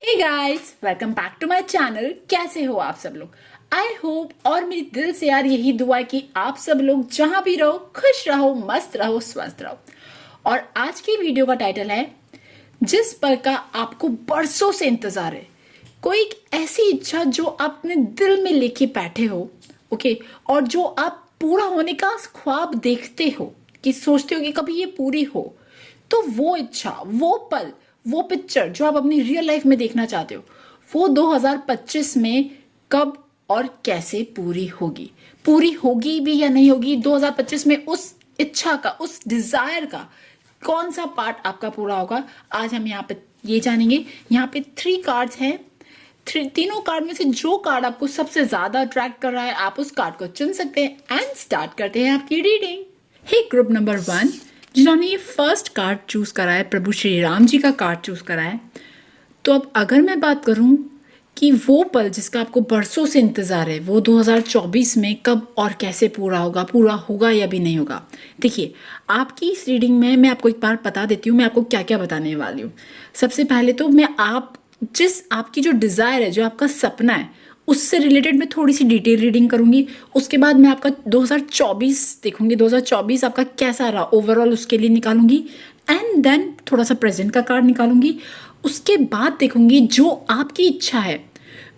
Hey guys, welcome back to my channel. कैसे हो आप सब लोग? आई होप और मेरी दिल से यार यही दुआ है कि आप सब लोग जहां भी रहो खुश रहो, मस्त रहो, स्वस्थ रहो। और आज की वीडियो का टाइटल है जिस पल का आपको बरसों से इंतजार है। कोई एक ऐसी इच्छा जो आप अपने दिल में लेके बैठे हो, ओके, और जो आप पूरा होने का ख्वाब देखते हो कि सोचते हो कि कभी ये पूरी हो। तो वो इच्छा, वो पल, वो पिक्चर जो आप अपनी रियल लाइफ में देखना चाहते हो, वो 2025 में कब और कैसे पूरी होगी? पूरी होगी भी या नहीं होगी? 2025 में उस इच्छा का, उस डिजायर का कौन सा पार्ट आपका पूरा होगा? आज हम यहाँ पे ये जानेंगे। यहाँ पे 3 कार्ड्स हैं। तीनों कार्ड में से जो कार्ड आपको सबसे ज्यादा अट्रैक्ट कर रहा है, आप उस कार्ड को चुन सकते हैं। एंड स्टार्ट करते हैं आपकी रीडिंग। हे ग्रुप नंबर 1, जिन्होंने ये फर्स्ट कार्ड चूज करा है, प्रभु श्री राम जी का कार्ड चूज करा है। तो अब अगर मैं बात करूं कि वो पल जिसका आपको बरसों से इंतजार है, वो 2024 में कब और कैसे पूरा होगा, पूरा होगा या भी नहीं होगा। देखिए, आपकी इस रीडिंग में मैं आपको एक बार बता देती हूँ मैं आपको क्या क्या बताने वाली हूँ। सबसे पहले तो मैं आपकी जो डिजायर है, जो आपका सपना है, उससे रिलेटेड मैं थोड़ी सी डिटेल रीडिंग करूंगी। उसके बाद मैं आपका 2024 देखूंगी, 2024 आपका कैसा रहा ओवरऑल, उसके लिए निकालूंगी। एंड देन थोड़ा सा प्रेजेंट का कार्ड निकालूंगी। उसके बाद देखूंगी जो आपकी इच्छा है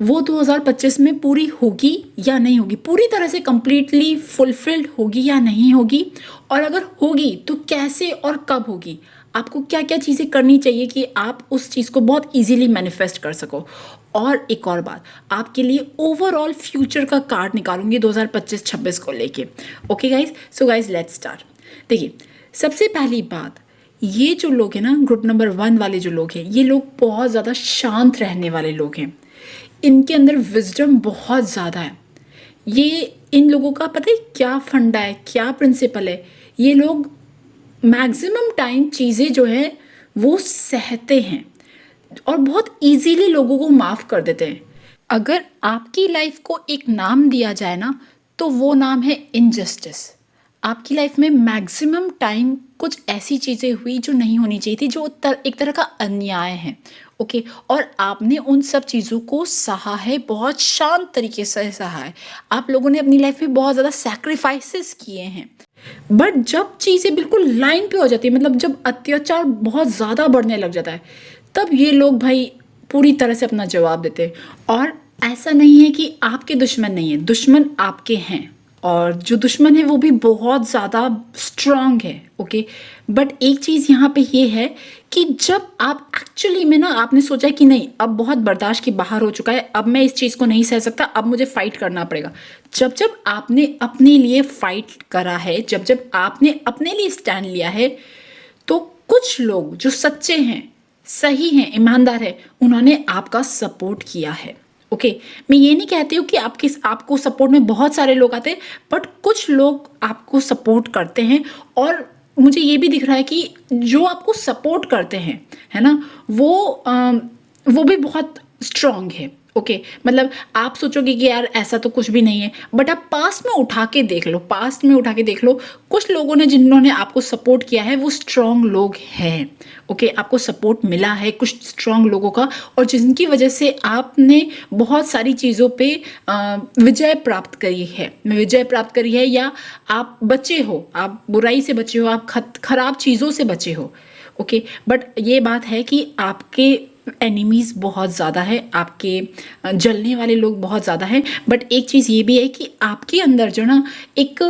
वो 2025 में पूरी होगी या नहीं होगी, पूरी तरह से कंप्लीटली फुलफिल्ड होगी या नहीं होगी, और अगर होगी तो कैसे और कब होगी। आपको क्या क्या चीज़ें करनी चाहिए कि आप उस चीज़ को बहुत इजीली मैनिफेस्ट कर सको। और एक और बात, आपके लिए ओवरऑल फ्यूचर का कार्ड निकालूंगी 2025-26 को लेके। Okay guys, so guys let's start. देखिए, सबसे पहली बात, ये जो लोग हैं ना, ग्रुप नंबर 1 वाले जो लोग हैं, ये लोग बहुत ज़्यादा शांत रहने वाले लोग हैं। इनके अंदर विजडम बहुत ज़्यादा है। ये इन लोगों का पता है क्या फंडा है, क्या प्रिंसिपल है। ये लोग मैक्सिमम टाइम चीज़ें जो है वो सहते हैं और बहुत इजीली लोगों को माफ़ कर देते हैं। अगर आपकी लाइफ को एक नाम दिया जाए ना, तो वो नाम है इनजस्टिस। आपकी लाइफ में मैक्सिमम टाइम कुछ ऐसी चीज़ें हुई जो नहीं होनी चाहिए थी, जो एक तरह का अन्याय है। ओके, और आपने उन सब चीज़ों को सहा है, बहुत शांत तरीके से सहा है। आप लोगों ने अपनी लाइफ में बहुत ज़्यादा सैक्रिफाइसेस किए हैं। बट जब चीज़ें बिल्कुल लाइन पे हो जाती है, मतलब जब अत्याचार बहुत ज़्यादा बढ़ने लग जाता है, तब ये लोग भाई पूरी तरह से अपना जवाब देते हैं। और ऐसा नहीं है कि आपके दुश्मन नहीं है, दुश्मन आपके हैं, और जो दुश्मन है वो भी बहुत ज़्यादा स्ट्रांग है। ओके, बट एक चीज़ यहाँ पे ये है कि जब आप एक्चुअली में ना, आपने सोचा कि नहीं अब बहुत बर्दाश्त के बाहर हो चुका है, अब मैं इस चीज़ को नहीं सह सकता, अब मुझे फाइट करना पड़ेगा। जब जब आपने अपने लिए फाइट करा है, जब जब आपने अपने लिए स्टैंड लिया है, तो कुछ लोग जो सच्चे हैं, सही हैं, ईमानदार है, उन्होंने आपका सपोर्ट किया है। ओके, मैं ये नहीं कहती हूँ कि आपको सपोर्ट में बहुत सारे लोग आते हैं, बट कुछ लोग आपको सपोर्ट करते हैं। और मुझे ये भी दिख रहा है कि जो आपको सपोर्ट करते हैं, है ना, वो भी बहुत स्ट्रांग है। ओके, मतलब आप सोचोगे कि यार ऐसा तो कुछ भी नहीं है, बट आप पास्ट में उठा के देख लो, पास्ट में उठा के देख लो, कुछ लोगों ने जिन्होंने आपको सपोर्ट किया है वो स्ट्रांग लोग हैं। ओके, आपको सपोर्ट मिला है कुछ स्ट्रांग लोगों का, और जिनकी वजह से आपने बहुत सारी चीज़ों पे विजय प्राप्त करी है, विजय प्राप्त करी है, या आप बचे हो, आप बुराई से बचे हो, आप खराब चीज़ों से बचे हो। ओके, बट ये बात है कि आपके एनिमीज बहुत ज़्यादा है, आपके जलने वाले लोग बहुत ज़्यादा हैं। बट एक चीज़ ये भी है कि आपके अंदर जो ना एक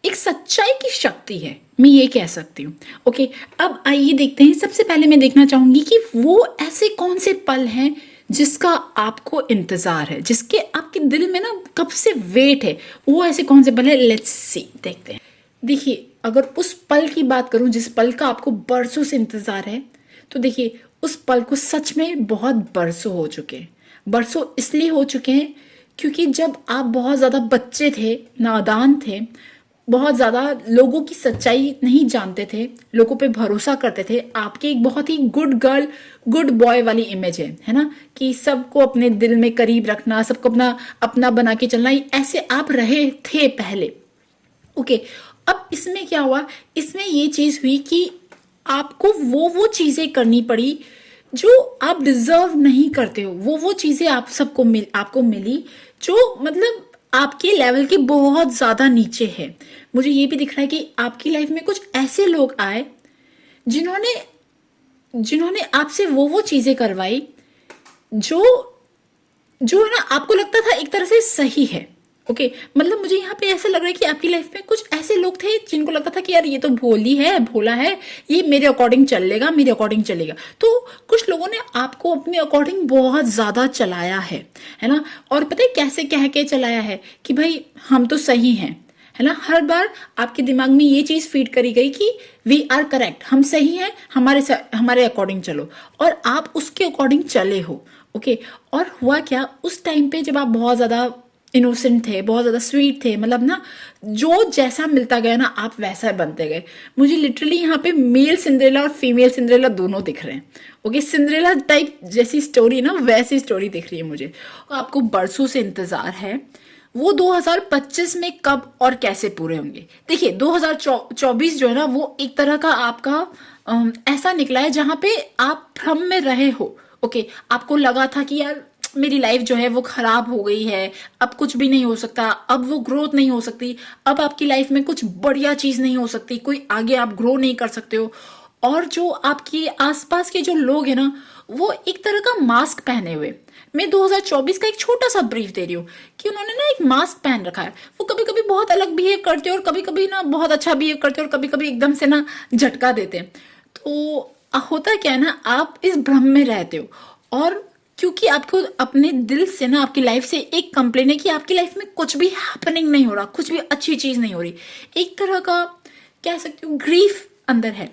एक सच्चाई की शक्ति है, मैं ये कह सकती हूँ। ओके, अब आइए देखते हैं। सबसे पहले मैं देखना चाहूँगी कि वो ऐसे कौन से पल हैं जिसका आपको इंतज़ार है, जिसके आपके दिल में ना कब से वेट है, वो ऐसे कौन से पल है। लेट्स सी, देखते हैं। देखिए, अगर उस पल की बात करूँ जिस पल का आपको बरसों से इंतज़ार है, तो देखिए उस पल को सच में बहुत बरसों हो चुके हैं। बरसों इसलिए हो चुके हैं क्योंकि जब आप बहुत ज़्यादा बच्चे थे, नादान थे, बहुत ज़्यादा लोगों की सच्चाई नहीं जानते थे, लोगों पे भरोसा करते थे, आपकी एक बहुत ही गुड गर्ल, गुड बॉय वाली इमेज है ना, कि सबको अपने दिल में करीब रखना, सबको अपना अपना बना के चलना, ऐसे आप रहे थे पहले। ओके, अब इसमें क्या हुआ, इसमें ये चीज़ हुई कि आपको वो चीज़ें करनी पड़ी जो आप डिजर्व नहीं करते हो, वो चीजें आप सबको आपको मिली जो मतलब आपके लेवल के बहुत ज्यादा नीचे है। मुझे ये भी दिख रहा है कि आपकी लाइफ में कुछ ऐसे लोग आए जिन्होंने जिन्होंने आपसे वो चीजें करवाई जो जो है ना आपको लगता था एक तरह से सही है। ओके मतलब मुझे यहाँ पे ऐसा लग रहा है कि आपकी लाइफ में कुछ ऐसे लोग थे जिनको लगता था कि यार ये तो भोला है, ये मेरे अकॉर्डिंग चलेगा, मेरे अकॉर्डिंग चलेगा। तो कुछ लोगों ने आपको अपने अकॉर्डिंग बहुत ज्यादा चलाया है ना। और पता है कैसे कह के चलाया है कि भाई हम तो सही हैं, है ना। हर बार आपके दिमाग में ये चीज फीड करी गई कि वी आर करेक्ट, हम सही हैं, हमारे अकॉर्डिंग चलो, और आप उसके अकॉर्डिंग चले हो। ओके और हुआ क्या उस टाइम पे जब आप बहुत ज्यादा इनोसेंट थे, बहुत ज्यादा स्वीट थे, मतलब ना जो जैसा मिलता गया ना आप वैसा बनते गए। मुझे लिटरली यहाँ पे मेल सिंड्रेला और फीमेल सिंड्रेला दोनों दिख रहे हैं। ओके सिंड्रेला टाइप जैसी स्टोरी ना वैसी स्टोरी दिख रही है मुझे। आपको बरसों से इंतजार है, वो 2025 में कब और कैसे पूरे होंगे। देखिए 2024 जो है ना वो एक तरह का आपका ऐसा निकला है जहां पे आप भ्रम में रहे हो। ओके आपको लगा था कि यार मेरी लाइफ जो है वो खराब हो गई है, अब कुछ भी नहीं हो सकता, अब वो ग्रोथ नहीं हो सकती, अब आपकी लाइफ में कुछ बढ़िया चीज नहीं हो सकती, कोई आगे आप ग्रो नहीं कर सकते हो। और जो आपके आसपास के जो लोग हैं ना वो एक तरह का मास्क पहने हुए, मैं 2024 का एक छोटा सा ब्रीफ दे रही हूँ कि उन्होंने ना एक मास्क पहन रखा है। वो कभी कभी बहुत अलग बिहेव करते हैं और कभी कभी ना बहुत अच्छा बिहेव करते हैं और कभी कभी एकदम से ना झटका देते हैं। तो होता क्या है ना आप इस भ्रम में रहते हो, और क्योंकि आपको अपने दिल से ना आपकी लाइफ से एक कंप्लेन है कि आपकी लाइफ में कुछ भी हैपनिंग नहीं हो रहा, कुछ भी अच्छी चीज नहीं हो रही, एक तरह का कह सकती हूँ ग्रीफ अंदर है।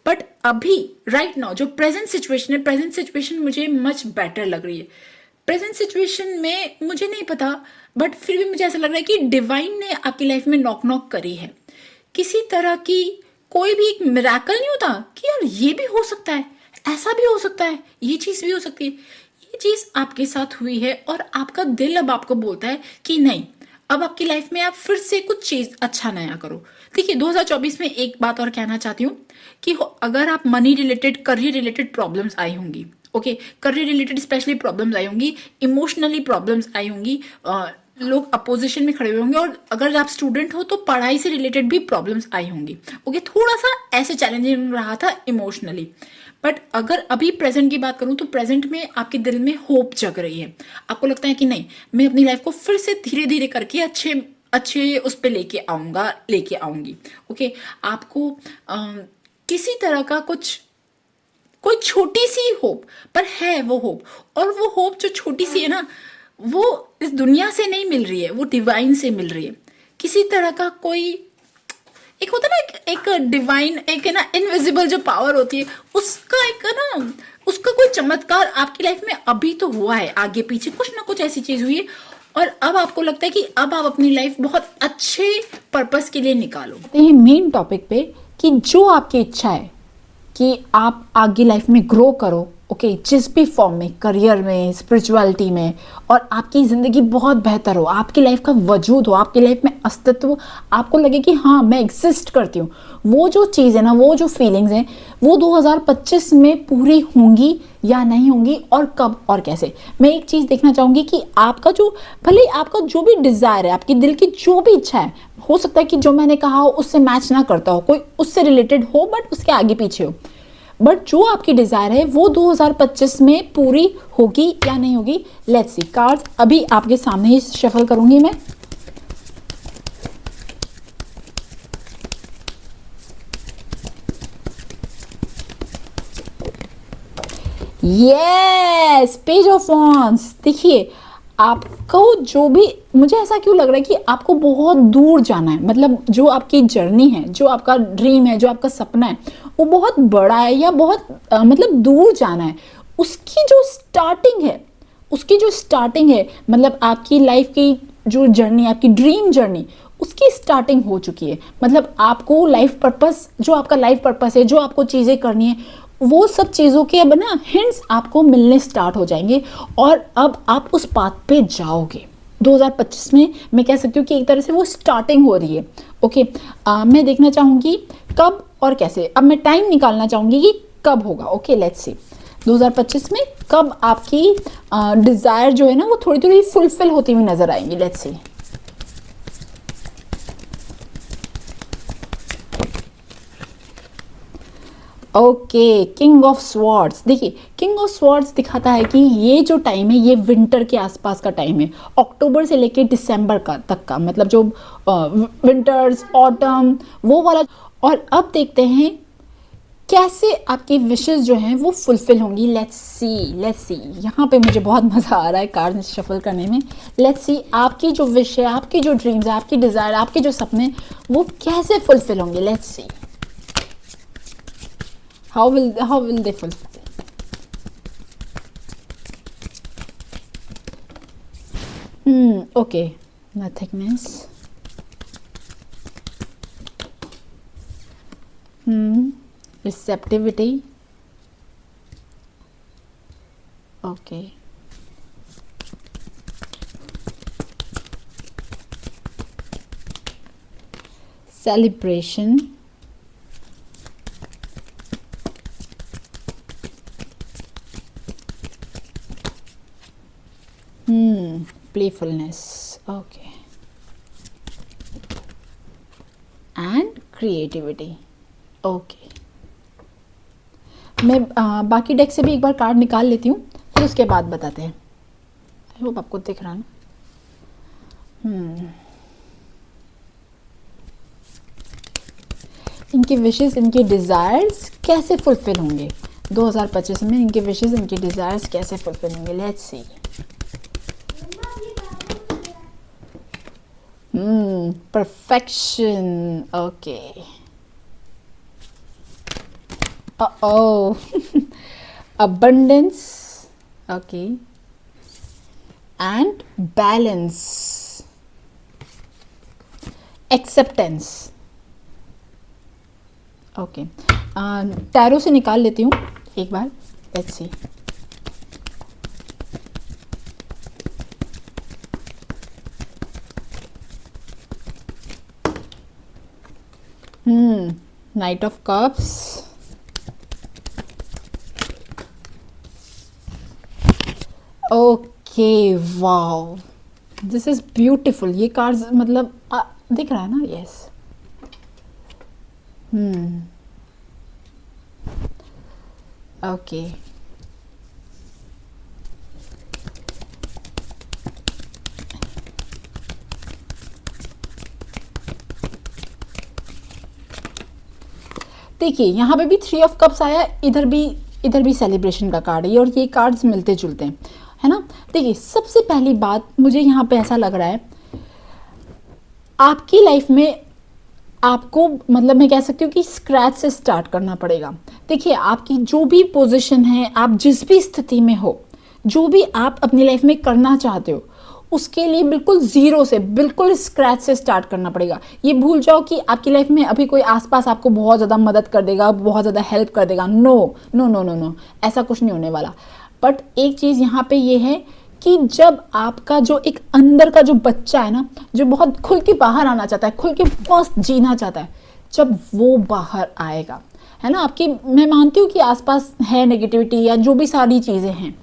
बट अभी राइट नाउ जो प्रेजेंट सिचुएशन है, प्रेजेंट सिचुएशन मुझे मच बेटर लग रही है। प्रेजेंट सिचुएशन में मुझे नहीं पता बट फिर भी मुझे ऐसा लग रहा है कि डिवाइन ने आपकी लाइफ में नॉक नॉक करी है किसी तरह की। कोई भी एक मिराकल नहीं होता कि यार ये भी हो सकता है, ऐसा भी हो सकता है, ये चीज भी हो सकती है। ये चीज आपके साथ हुई है और आपका दिल अब आपको बोलता है कि नहीं, अब आपकी लाइफ में आप फिर से कुछ चीज अच्छा नया करो। देखिए 2024 में एक बात और कहना चाहती हूँ कि अगर आप money related, career related problems आई होंगी, okay career related specially problems आई होंगी, इमोशनली प्रॉब्लम्स आई होंगी, लोग अपोजिशन में खड़े हुए होंगे, और अगर आप स्टूडेंट हो तो पढ़ाई से रिलेटेड भी प्रॉब्लम्स आई होंगी। ओके थोड़ा सा ऐसे चैलेंजिंग रहा था इमोशनली। बट अगर अभी प्रेजेंट की बात करूं तो प्रेजेंट में आपके दिल में होप जग रही है, आपको लगता है कि नहीं मैं अपनी लाइफ को फिर से धीरे धीरे करके अच्छे अच्छे उस पर लेके आऊंगी। ओके आपको किसी तरह का कोई छोटी सी होप पर है वो होप, और वो होप जो छोटी सी है ना वो इस दुनिया से नहीं मिल रही है, वो डिवाइन से मिल रही है। किसी तरह का कोई एक होता है ना एक डिवाइन, एक है ना इनविजिबल जो पावर होती है, उसका एक ना उसका कोई चमत्कार आपकी लाइफ में अभी तो हुआ है, आगे पीछे कुछ ना कुछ ऐसी चीज हुई है, और अब आपको लगता है कि अब आप अपनी लाइफ बहुत अच्छे पर्पस के लिए निकालो। मेन टॉपिक पे कि जो आपकी इच्छा है कि आप आगे लाइफ में ग्रो करो, ओके जिस भी फॉर्म में, करियर में, स्पिरिचुअलिटी में, और आपकी ज़िंदगी बहुत बेहतर हो, आपकी लाइफ का वजूद हो, आपकी लाइफ में अस्तित्व, आपको लगे कि हाँ मैं एग्जिस्ट करती हूँ, वो जो चीज़ है ना, वो जो फीलिंग्स हैं वो 2025 में पूरी होंगी या नहीं होंगी, और कब और कैसे। मैं एक चीज़ देखना चाहूँगी कि आपका जो भले आपका जो भी डिज़ायर है, आपकी दिल की जो भी इच्छा है, हो सकता है कि जो मैंने कहा हो उससे मैच ना करता हो, कोई उससे रिलेटेड हो बट उसके आगे पीछे हो, बट जो आपकी डिजायर है वो 2025 में पूरी होगी या नहीं होगी। लेट्स सी कार्ड्स अभी आपके सामने ही शफल करूंगी मैं। Yes page of wands. देखिए आपको जो भी, मुझे ऐसा क्यों लग रहा है कि आपको बहुत दूर जाना है, मतलब जो आपकी जर्नी है, जो आपका ड्रीम है, जो आपका सपना है वो बहुत बड़ा है या बहुत मतलब दूर जाना है। उसकी जो स्टार्टिंग है मतलब आपकी लाइफ की जो जर्नी, आपकी ड्रीम जर्नी, उसकी स्टार्टिंग हो चुकी है। मतलब आपको लाइफ पर्पस, जो आपका लाइफ पर्पस है, जो आपको चीज़ें करनी है, वो सब चीज़ों के अब ना हिंट्स आपको मिलने स्टार्ट हो जाएंगे, और अब आप उस पाथ पे जाओगे। 2025 में मैं कह सकती हूँ कि एक तरह से वो स्टार्टिंग हो रही है। ओके मैं देखना चाहूँगी कब और कैसे, अब मैं टाइम निकालना चाहूँगी कि कब होगा। ओके लेट्स सी, 2025 में कब आपकी डिज़ायर जो है ना वो थोड़ी थोड़ी फुलफिल होती हुई नजर आएंगी। Let's see. Okay, king of swords. देखिए, किंग ऑफ स्वॉर्ड्स दिखाता है कि ये जो टाइम है ये विंटर के आसपास का टाइम है, अक्टूबर से लेके दिसंबर का तक का, मतलब जो विंटर्स ऑटम वो वाला। और अब देखते हैं कैसे आपकी विशेस जो हैं वो फुलफिल होंगी। Let's see. यहाँ पे मुझे बहुत मज़ा आ रहा है कार्ड शफल करने में। लेट्स सी आपकी जो विश है, आपकी जो ड्रीम्स है, आपकी डिज़ायर, आपके जो सपने वो कैसे फुलफिल होंगे। Let's see how will they fulfill. Okay, nothingness. Receptivity. Okay. Celebration. Playfulness. Okay. And creativity. Okay. मैं बाकी डेक से भी एक बार कार्ड निकाल लेती हूँ, फिर उसके बाद बताते हैं। आई होप आपको दिख रहा है ना। इनकी विशेस, इनके डिज़ायर्स कैसे फुलफिल होंगे 2025 में, इनके विशेस, इनके डिज़ायर्स कैसे फुलफिल होंगे। Let's see. Perfection. Okay. Uh-oh. Abundance. Okay. And balance. Acceptance. Okay. Tarot से निकाल लेती हूँ एक बार। Let's see. Knight of Cups. Okay, wow, this is beautiful. ये कार्ड्स मतलब दिख रहा है ना। यस। ओके। देखिए यहाँ पे भी 3 ऑफ कप्स आया, इधर भी सेलिब्रेशन का कार्ड है, और ये कार्ड्स मिलते जुलते हैं, है ना। देखिए सबसे पहली बात मुझे यहाँ पे ऐसा लग रहा है, आपकी लाइफ में आपको मतलब मैं कह सकती हूँ कि स्क्रैच से स्टार्ट करना पड़ेगा। देखिए आपकी जो भी पोजीशन है, आप जिस भी स्थिति में हो, जो भी आप अपनी लाइफ में करना चाहते हो, उसके लिए बिल्कुल ज़ीरो से, बिल्कुल स्क्रैच से स्टार्ट करना पड़ेगा। ये भूल जाओ कि आपकी लाइफ में अभी कोई आसपास आपको बहुत ज़्यादा मदद कर देगा, बहुत ज़्यादा हेल्प कर देगा। No no no no no, ऐसा कुछ नहीं होने वाला। बट एक चीज़ यहाँ पे ये है कि जब आपका जो एक अंदर का जो बच्चा है ना, जो बहुत खुल के बाहर आना चाहता है, खुल के मस्त जीना चाहता है, जब वो बाहर आएगा, है ना। आपकी, मैं मानती हूँ कि आसपास है नेगेटिविटी या जो भी सारी चीज़ें हैं,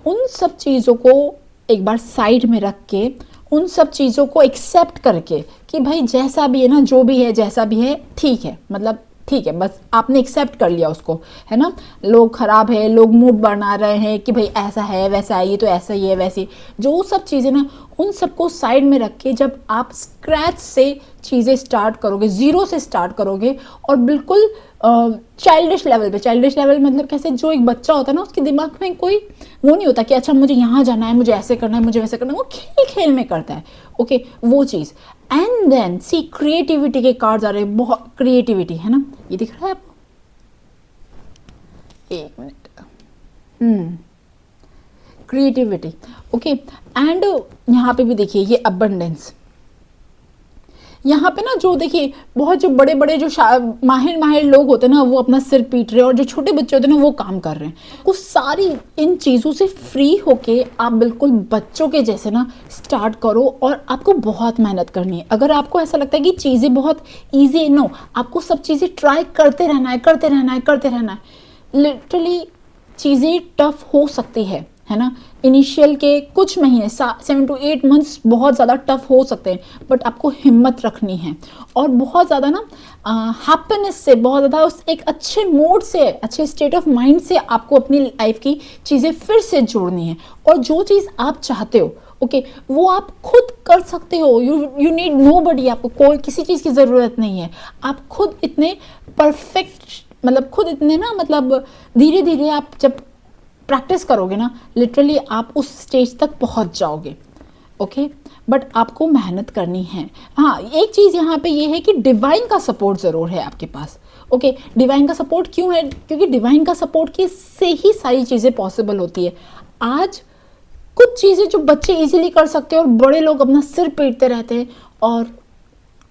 उन सब चीज़ों को एक बार साइड में रख के, उन सब चीज़ों को एक्सेप्ट करके कि भाई जैसा भी है ना, जो भी है, जैसा भी है ठीक है, मतलब ठीक है, बस आपने एक्सेप्ट कर लिया उसको, है ना। लोग ख़राब है, लोग मूड बना रहे हैं कि भाई ऐसा है वैसा है, ये तो ऐसा ही है वैसे, जो सब चीज़ें ना, उन सबको साइड में रख के जब आप स्क्रैच से चीज़ें स्टार्ट करोगे, ज़ीरो से स्टार्ट करोगे, और बिल्कुल चाइल्डिश लेवल पे, चाइल्डिश लेवल मतलब कैसे, जो एक बच्चा होता है ना, उसके दिमाग में कोई वो नहीं होता कि अच्छा मुझे यहाँ जाना है, मुझे ऐसे करना है, मुझे वैसे करना है, वो खेल खेल में करता है। ओके, वो चीज़। एंड देन सी क्रिएटिविटी के कार्ड्स आ रहे हैं, बहुत क्रिएटिविटी, है ना। ये दिख रहा है आपको, एक मिनट। Creativity, okay. एंड यहाँ पे भी देखिए ये अबंडेंस, यहाँ पे ना जो देखिए बहुत जो बड़े बड़े जो माहिर लोग होते हैं ना, वो अपना सिर पीट रहे हैं, और जो छोटे बच्चे होते हैं ना वो काम कर रहे हैं। उस सारी इन चीज़ों से फ्री होके आप बिल्कुल बच्चों के जैसे ना स्टार्ट करो, और आपको बहुत मेहनत करनी है। अगर आपको ऐसा लगता है कि चीज़ें बहुत ईजी है, नो, आपको सब चीज़ें ट्राई करते रहना है, करते रहना है, करते रहना है। लिटरली चीज़ें टफ हो सकती है ना। इनिशियल के कुछ महीने 7 to 8 मंथ्स बहुत ज़्यादा टफ हो सकते हैं, बट आपको हिम्मत रखनी है और बहुत ज़्यादा ना हैप्पीनेस से, बहुत ज़्यादा उस एक अच्छे मूड से, अच्छे स्टेट ऑफ माइंड से आपको अपनी लाइफ की चीज़ें फिर से जोड़नी है। और जो चीज़ आप चाहते हो ओके वो आप खुद कर सकते हो। यू नीड नोबडी, आपको कोई किसी चीज़ की ज़रूरत नहीं है। आप खुद इतने परफेक्ट, मतलब खुद इतने ना, मतलब धीरे धीरे आप जब प्रैक्टिस करोगे ना, लिटरली आप उस स्टेज तक पहुंच जाओगे। ओके बट आपको मेहनत करनी है। हाँ, एक चीज़ यहाँ पे ये है कि डिवाइन का सपोर्ट ज़रूर है आपके पास। ओके डिवाइन का सपोर्ट क्यों है? क्योंकि डिवाइन का सपोर्ट की से ही सारी चीज़ें पॉसिबल होती है। आज कुछ चीज़ें जो बच्चे इजीली कर सकते हैं और बड़े लोग अपना सिर पीटते रहते हैं, और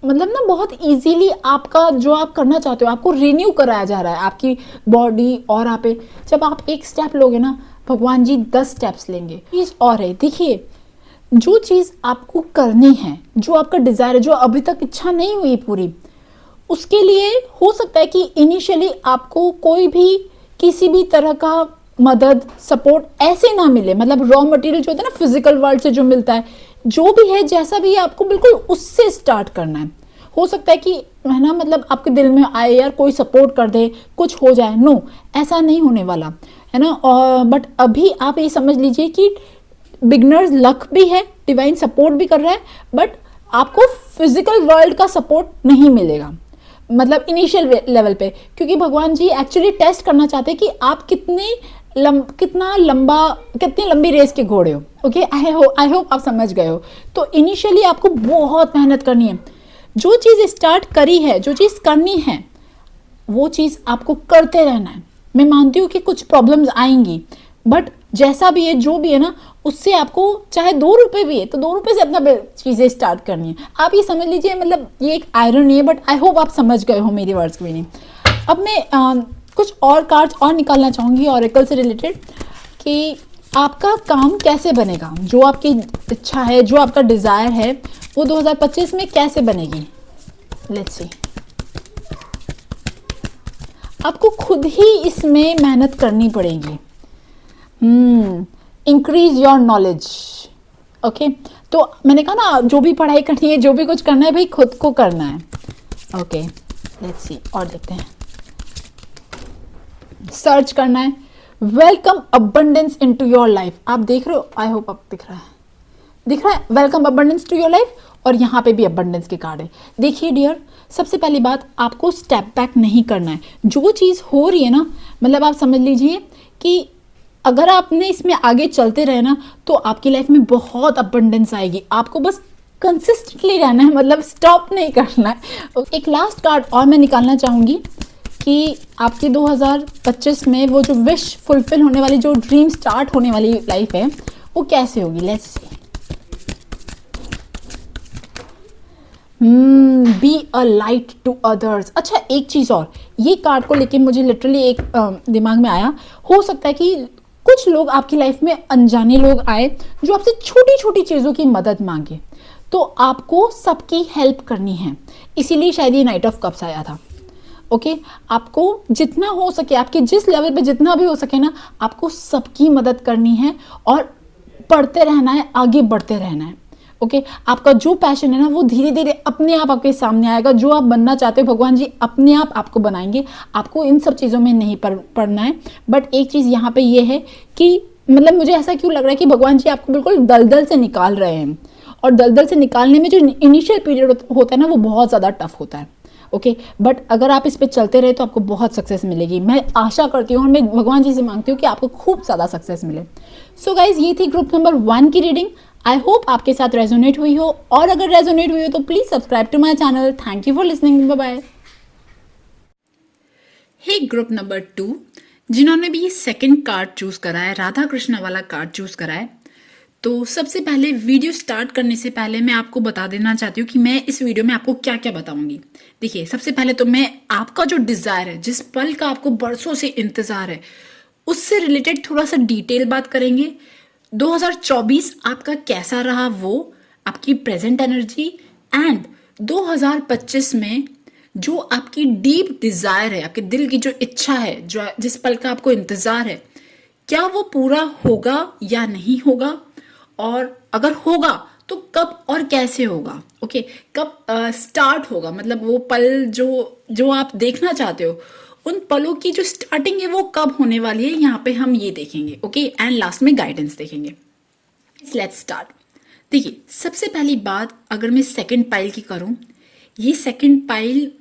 मतलब ना बहुत इजीली आपका जो आप करना चाहते हो आपको रिन्यू कराया जा रहा है, आपकी बॉडी और आप जब आप एक स्टेप लोगे ना, भगवान जी 10 स्टेप्स लेंगे। चीज़ और है, देखिए जो चीज़ आपको करनी है, जो आपका डिज़ायर है, जो अभी तक इच्छा नहीं हुई पूरी, उसके लिए हो सकता है कि इनिशियली आपको कोई भी किसी भी तरह का मदद सपोर्ट ऐसे ना मिले, मतलब रॉ मटेरियल जो होता है ना फिजिकल वर्ल्ड से जो मिलता है, जो भी है जैसा भी है आपको बिल्कुल उससे स्टार्ट करना है। हो सकता है कि है ना, मतलब आपके दिल में आए यार कोई सपोर्ट कर दे, कुछ हो जाए, नो ऐसा नहीं होने वाला है ना। और बट अभी आप ये समझ लीजिए कि बिगनर्स लक भी है, डिवाइन सपोर्ट भी कर रहा है, बट आपको फिजिकल वर्ल्ड का सपोर्ट नहीं मिलेगा, मतलब इनिशियल लेवल पे, क्योंकि भगवान जी एक्चुअली टेस्ट करना चाहते हैं कि आप कितनी लंबी रेस के घोड़े हो। ओके आई होप आप समझ गए हो। तो इनिशियली आपको बहुत मेहनत करनी है। जो चीज़ स्टार्ट करी है, जो चीज़ करनी है, वो चीज़ आपको करते रहना है। मैं मानती हूँ कि कुछ प्रॉब्लम्स आएंगी, बट जैसा भी है जो भी है ना, उससे आपको चाहे 2 रुपये भी है तो 2 रुपये से अपना चीज़ें स्टार्ट करनी है। आप ये समझ लीजिए, मतलब ये एक आयरन है, बट आई होप आप समझ गए हो मेरी वर्ड्स की मीनिंग। अब मैं कुछ और कार्ड्स और निकालना चाहूँगी ऑरेकल से रिलेटेड, कि आपका काम कैसे बनेगा, जो आपकी इच्छा है, जो आपका डिज़ायर है, वो 2025 में कैसे बनेगी। Let's see. आपको खुद ही इसमें मेहनत करनी पड़ेगी। Increase your knowledge. ओके तो मैंने कहा ना, जो भी पढ़ाई करनी है, जो भी कुछ करना है भाई, खुद को करना है। ओके लेट्स सी, और देखते हैं। सर्च करना है welcome abundance into your life. आप देख रहे हो, आई होप आप दिख रहा है welcome abundance to your life, और यहाँ पे भी अबंडेंस के कार्ड है। देखिए डियर, सबसे पहली बात, आपको स्टेप बैक नहीं करना है। जो चीज़ हो रही है ना, मतलब आप समझ लीजिए कि अगर आपने इसमें आगे चलते रहे ना, तो आपकी लाइफ में बहुत अबंडेंस आएगी। आपको बस कंसिस्टेंटली रहना है, मतलब स्टॉप नहीं करना है। एक लास्ट कार्ड और मैं निकालना चाहूँगी कि आपकी 2025 में वो जो विश फुलफिल होने वाली, जो ड्रीम स्टार्ट होने वाली लाइफ है, वो कैसे होगी। Let's see. Be a light to others. अच्छा एक चीज़ और, ये कार्ड को लेके मुझे लिटरली एक दिमाग में आया। हो सकता है कि कुछ लोग आपकी लाइफ में अनजाने लोग आए जो आपसे छोटी छोटी चीज़ों की मदद मांगे, तो आपको सबकी हेल्प करनी है। इसीलिए शायद ये नाइट ऑफ कप्स आया था। ओके आपको जितना हो सके, आपके जिस लेवल पे जितना भी हो सके ना, आपको सबकी मदद करनी है और पढ़ते रहना है, आगे बढ़ते रहना है। ओके आपका जो पैशन है ना, वो धीरे धीरे अपने आप आपके सामने आएगा। जो आप बनना चाहते हो, भगवान जी अपने आप आपको बनाएंगे। आपको इन सब चीज़ों में नहीं पढ़ना है। बट एक चीज़ यहाँ पे ये है कि मतलब मुझे ऐसा क्यों लग रहा है कि भगवान जी आपको बिल्कुल दलदल से निकाल रहे हैं, और दलदल से निकालने में जो इनिशियल पीरियड होता है ना, वो बहुत ज़्यादा टफ होता है। ओके बट अगर आप इस पे चलते रहे तो आपको बहुत सक्सेस मिलेगी। मैं आशा करती हूँ और मैं भगवान जी से मांगती हूँ कि आपको खूब ज़्यादा सक्सेस मिले। सो गाइज, ये थी ग्रुप नंबर 1 की रीडिंग। आई होप आपके साथ रेजोनेट हुई हो, और अगर रेजोनेट हुई हो तो please subscribe to my channel. Thank you for listening, bye bye. Hey group number 2, जिन्होंने भी सेकंड कार्ड चूज करा है, राधा कृष्णा वाला कार्ड चूज करा है, तो सबसे पहले वीडियो स्टार्ट करने से पहले मैं आपको बता देना चाहती हूँ कि मैं इस वीडियो में आपको क्या क्या बताऊंगी। देखिए सबसे पहले तो मैं आपका जो डिजायर है, जिस पल का आपको बरसों से इंतजार है, उससे रिलेटेड थोड़ा सा डिटेल बात करेंगे। 2024 आपका कैसा रहा, वो आपकी प्रेजेंट एनर्जी, एंड 2025 में जो आपकी डीप डिजायर है, आपके दिल की जो इच्छा है, जो जिस पल का आपको इंतजार है, क्या वो पूरा होगा या नहीं होगा, और अगर होगा तो कब और कैसे होगा। ओके, कब स्टार्ट होगा, मतलब वो पल जो जो आप देखना चाहते हो, उन पलों की जो स्टार्टिंग है वो कब होने वाली है, यहाँ पे हम ये देखेंगे। ओके, एंड लास्ट में गाइडेंस देखेंगे। Let's start. देखिए, सबसे पहली बात अगर मैं सेकंड पाइल की करूं, ये सेकंड पाइल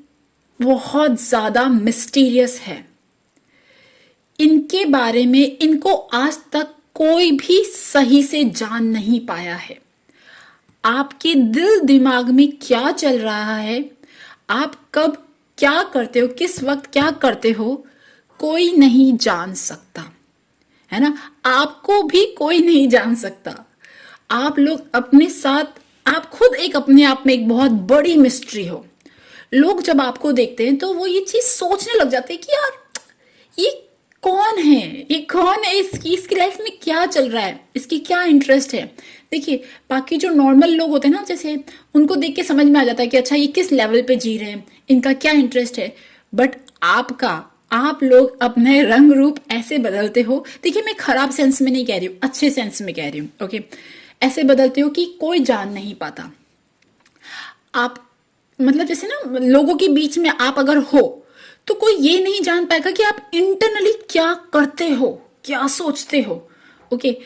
बहुत ज्यादा मिस्टीरियस है। इनके बारे में इनको आज तक कोई भी सही से जान नहीं पाया है। आपके दिल दिमाग में क्या चल रहा है, आप कब क्या करते हो, किस वक्त क्या करते हो, कोई नहीं जान सकता, है ना। आपको भी कोई नहीं जान सकता। आप लोग अपने साथ, आप खुद एक अपने आप में एक बहुत बड़ी मिस्ट्री हो। लोग जब आपको देखते हैं तो वो ये चीज सोचने लग जाते हैं कि यार ये कौन है, ये कौन है, इसकी लाइफ में क्या चल रहा है, इसकी क्या इंटरेस्ट है। देखिए, बाकी जो नॉर्मल लोग होते हैं ना, जैसे उनको देख के समझ में आ जाता है कि अच्छा ये किस लेवल पे जी रहे हैं, इनका क्या इंटरेस्ट है। बट आपका, आप लोग अपने रंग रूप ऐसे बदलते हो। देखिए, मैं खराब सेंस में नहीं कह रही हूँ, अच्छे सेंस में कह रही हूँ। ओके, ऐसे बदलते हो कि कोई जान नहीं पाता। आप मतलब जैसे ना, लोगों के बीच में आप अगर हो तो कोई ये नहीं जान पाएगा कि आप इंटरनली क्या करते हो, क्या सोचते हो। ओके,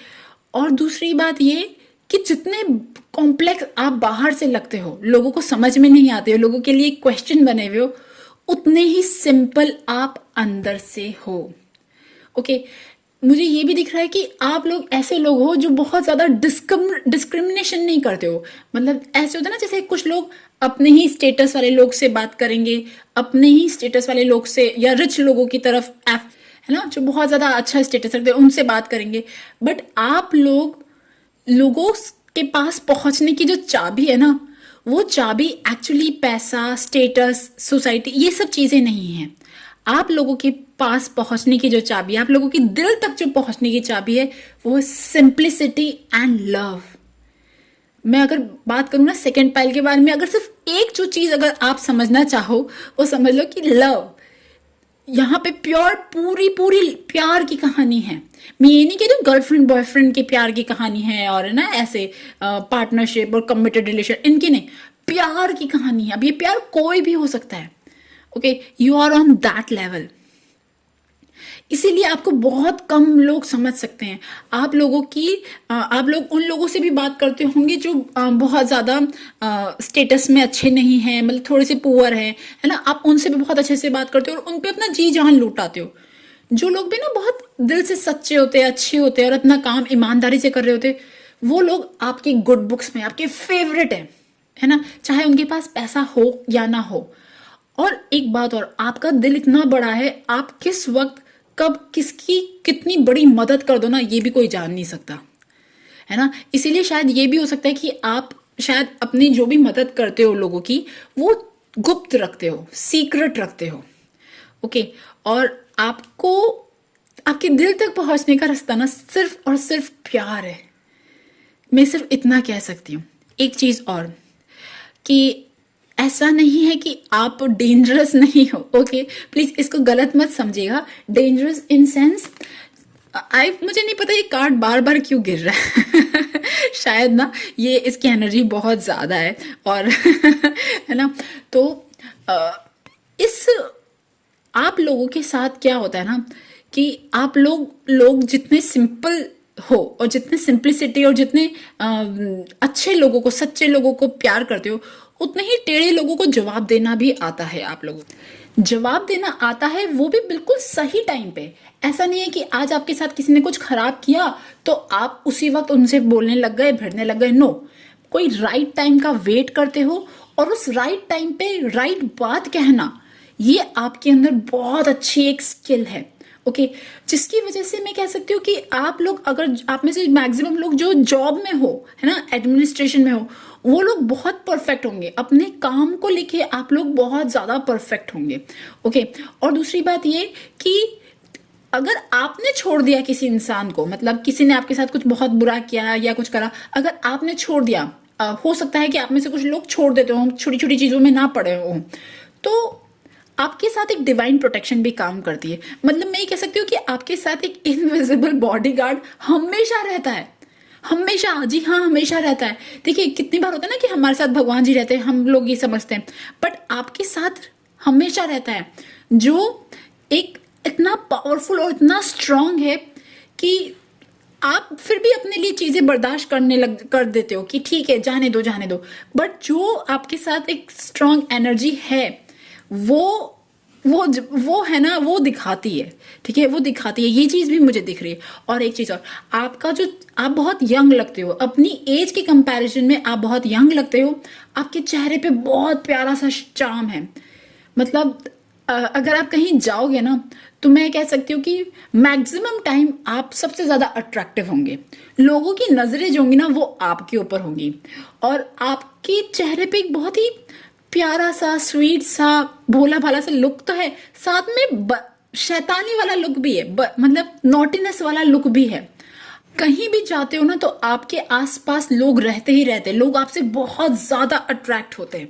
और दूसरी बात ये कि जितने कॉम्प्लेक्स आप बाहर से लगते हो, लोगों को समझ में नहीं आते हो, लोगों के लिए क्वेश्चन बने हुए हो, उतने ही सिंपल आप अंदर से हो। ओके, मुझे ये भी दिख रहा है कि आप लोग ऐसे लोग हो जो बहुत ज्यादा डिस्क्रिमिनेशन नहीं करते हो। मतलब ऐसे होता है ना, जैसे कुछ लोग अपने ही स्टेटस वाले लोग से बात करेंगे, अपने ही स्टेटस वाले लोग से, या रिच लोगों की तरफ, है ना, जो बहुत ज्यादा अच्छा स्टेटस रखते हैं उनसे बात करेंगे। बट आप लोग, लोगों के पास पहुंचने की जो चाबी है ना, वो चाबी एक्चुअली पैसा, स्टेटस, सोसाइटी, ये सब चीजें नहीं है। आप लोगों के पास पहुंचने की जो चाबी है, आप लोगों के दिल तक जो पहुंचने की चाबी है, वो सिंप्लिसिटी एंड लव। मैं अगर बात करूं ना सेकंड पाइल के बारे में, अगर सिर्फ एक जो चीज अगर आप समझना चाहो, वो समझ लो कि लव। यहाँ पे प्योर, पूरी पूरी प्यार की कहानी है। मैं ये नहीं कह रही गर्लफ्रेंड बॉयफ्रेंड के प्यार की कहानी है, और ना ऐसे पार्टनरशिप और कमिटेड रिलेशन, इनकी नहीं, प्यार की कहानी है। अब ये प्यार कोई भी हो सकता है। Okay, you are on that level. इसीलिए आपको बहुत कम लोग समझ सकते हैं। आप लोगों की, आप लोग उन लोगों से भी बात करते होंगे जो बहुत ज्यादा स्टेटस में अच्छे नहीं हैं, मतलब थोड़े से पुअर हैं, है ना। आप उनसे भी बहुत अच्छे से बात करते हो और उन पे अपना जी जान लुटाते हो। जो लोग भी ना बहुत दिल से सच्चे होते हैं, अच्छे होते हैं और अपना काम ईमानदारी से कर रहे होते, वो लोग आपकी गुड बुक्स में आपके फेवरेट है ना, चाहे उनके पास पैसा हो या ना हो। और एक बात और, आपका दिल इतना बड़ा है, आप किस वक्त कब किसकी कितनी बड़ी मदद कर दो ना, ये भी कोई जान नहीं सकता, है ना। इसीलिए शायद ये भी हो सकता है कि आप शायद अपनी जो भी मदद करते हो लोगों की, वो गुप्त रखते हो, सीक्रेट रखते हो। ओके, और आपको आपके दिल तक पहुंचने का रास्ता ना सिर्फ और सिर्फ प्यार है। मैं सिर्फ इतना कह सकती हूँ। एक चीज और, कि ऐसा नहीं है कि आप डेंजरस नहीं हो। ओके, प्लीज इसको गलत मत समझिएगा। डेंजरस इन सेंस, मुझे नहीं पता ये कार्ड बार बार क्यों गिर रहा है शायद ना ये इसकी एनर्जी बहुत ज्यादा है, और है ना। तो इस आप लोगों के साथ क्या होता है ना, कि आप लोग जितने सिंपल हो और जितने सिंप्लिसिटी और जितने अच्छे लोगों को, सच्चे लोगों को प्यार करते हो, उतने ही टेढ़े लोगों को जवाब देना भी आता है। आप लोगों को जवाब देना आता है, वो भी बिल्कुल सही टाइम पे। ऐसा नहीं है कि आज आपके साथ किसी ने कुछ खराब किया तो आप उसी वक्त उनसे बोलने लग गए, भिड़ने लग गए। नो, कोई राइट टाइम का वेट करते हो, और उस राइट टाइम पे राइट बात कहना, ये आपके अंदर बहुत अच्छी एक स्किल है। ओके, जिसकी वजह से मैं कह सकती हूँ कि आप लोग, अगर आप में से मैक्सिमम लोग जो जॉब में हो, है ना, एडमिनिस्ट्रेशन में हो, वो लोग बहुत परफेक्ट होंगे अपने काम को लेके। आप लोग बहुत ज्यादा परफेक्ट होंगे। ओके, और दूसरी बात ये कि अगर आपने छोड़ दिया किसी इंसान को, मतलब किसी ने आपके साथ कुछ बहुत बुरा किया या कुछ करा, अगर आपने छोड़ दिया, हो सकता है कि आप में से कुछ लोग छोड़ देते हो, छोटी छोटी चीजों में ना पड़े हो, तो आपके साथ एक डिवाइन प्रोटेक्शन भी काम करती है। मतलब मैं ये कह सकती हूँ कि आपके साथ एक इनविजिबल बॉडीगार्ड हमेशा रहता है, हमेशा, जी हाँ, हमेशा रहता है। देखिए कितनी बार होता है ना कि हमारे साथ भगवान जी रहते हैं, हम लोग ये समझते हैं, बट आपके साथ हमेशा रहता है, जो एक इतना पावरफुल और इतना स्ट्रांग है कि आप फिर भी अपने लिए चीजें बर्दाश्त कर देते हो कि ठीक है, जाने दो जाने दो। बट जो आपके साथ एक स्ट्रांग एनर्जी है, वो वो है ना, वो दिखाती है, ठीक है, वो दिखाती है। ये चीज भी मुझे दिख रही है। और एक चीज और, आपका जो, आप बहुत यंग लगते हो, अपनी एज के कंपैरिजन में आप बहुत यंग लगते हो। आपके चेहरे पे बहुत प्यारा सा चार्म है। मतलब अगर आप कहीं जाओगे ना, तो मैं कह सकती हूँ कि मैक्सिमम टाइम आप सबसे ज्यादा अट्रैक्टिव होंगे। लोगों की नजरें जो होंगी ना, वो आपके ऊपर होंगी। और आपके चेहरे पे एक बहुत ही प्यारा सा, स्वीट सा, भोला भाला सा लुक तो है, साथ में शैतानी वाला लुक भी है, मतलब नॉटीनेस वाला लुक भी है। कहीं भी जाते हो ना, तो आपके आसपास लोग रहते ही रहते हैं, लोग आपसे बहुत ज्यादा अट्रैक्ट होते हैं।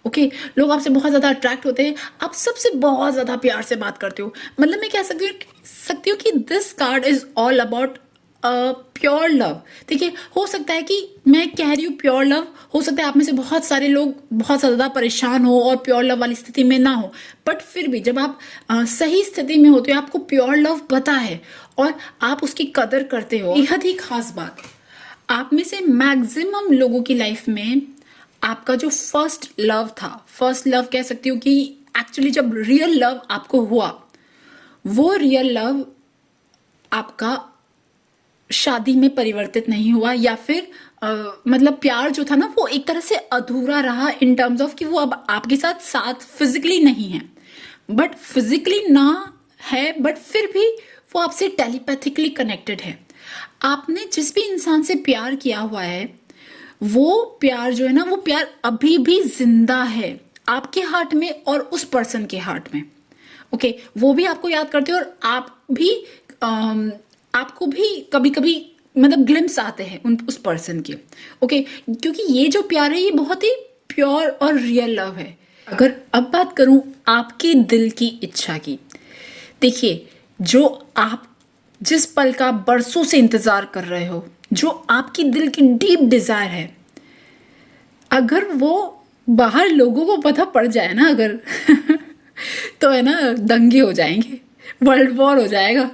ओके, लोग आपसे बहुत ज्यादा अट्रैक्ट होते हैं, आप सबसे बहुत ज्यादा प्यार से बात करते हो। मतलब मैं कह सकती हूँ कि this card is all about pure love. देखिए, हो सकता है कि मैं कह रही हूँ प्योर लव, हो सकता है आप में से बहुत सारे लोग बहुत ज्यादा परेशान हो और प्योर लव वाली स्थिति में ना हो, बट फिर भी जब आप सही स्थिति में होते हो, आपको प्योर लव पता है और आप उसकी कदर करते हो। बेहद ही खास बात, आप में से मैक्सिमम लोगों की लाइफ में आपका जो फर्स्ट लव था, फर्स्ट लव कह सकती हूँ कि एक्चुअली जब रियल लव आपको हुआ, वो रियल लव आपका शादी में परिवर्तित नहीं हुआ, या फिर मतलब प्यार जो था ना, वो एक तरह से अधूरा रहा इन टर्म्स ऑफ कि वो अब आपके साथ साथ फिजिकली नहीं है, बट फिजिकली ना है, बट फिर भी वो आपसे टेलीपैथिकली कनेक्टेड है। आपने जिस भी इंसान से प्यार किया हुआ है, वो प्यार जो है ना, वो प्यार अभी भी जिंदा है आपके हार्ट में और उस पर्सन के हार्ट में। ओके, वो भी आपको याद करते हैं और आप भी आपको भी कभी कभी मतलब ग्लिम्स आते हैं उस पर्सन के। ओके, क्योंकि ये जो प्यार है, ये बहुत ही प्योर और रियल लव है। अगर अब बात करूं आपकी दिल की इच्छा की, देखिए, जो आप जिस पल का बरसों से इंतजार कर रहे हो, जो आपकी दिल की डीप डिजायर है, अगर वो बाहर लोगों को पता पड़ जाए ना, अगर तो है ना, दंगे हो जाएंगे, वर्ल्ड वॉर हो जाएगा।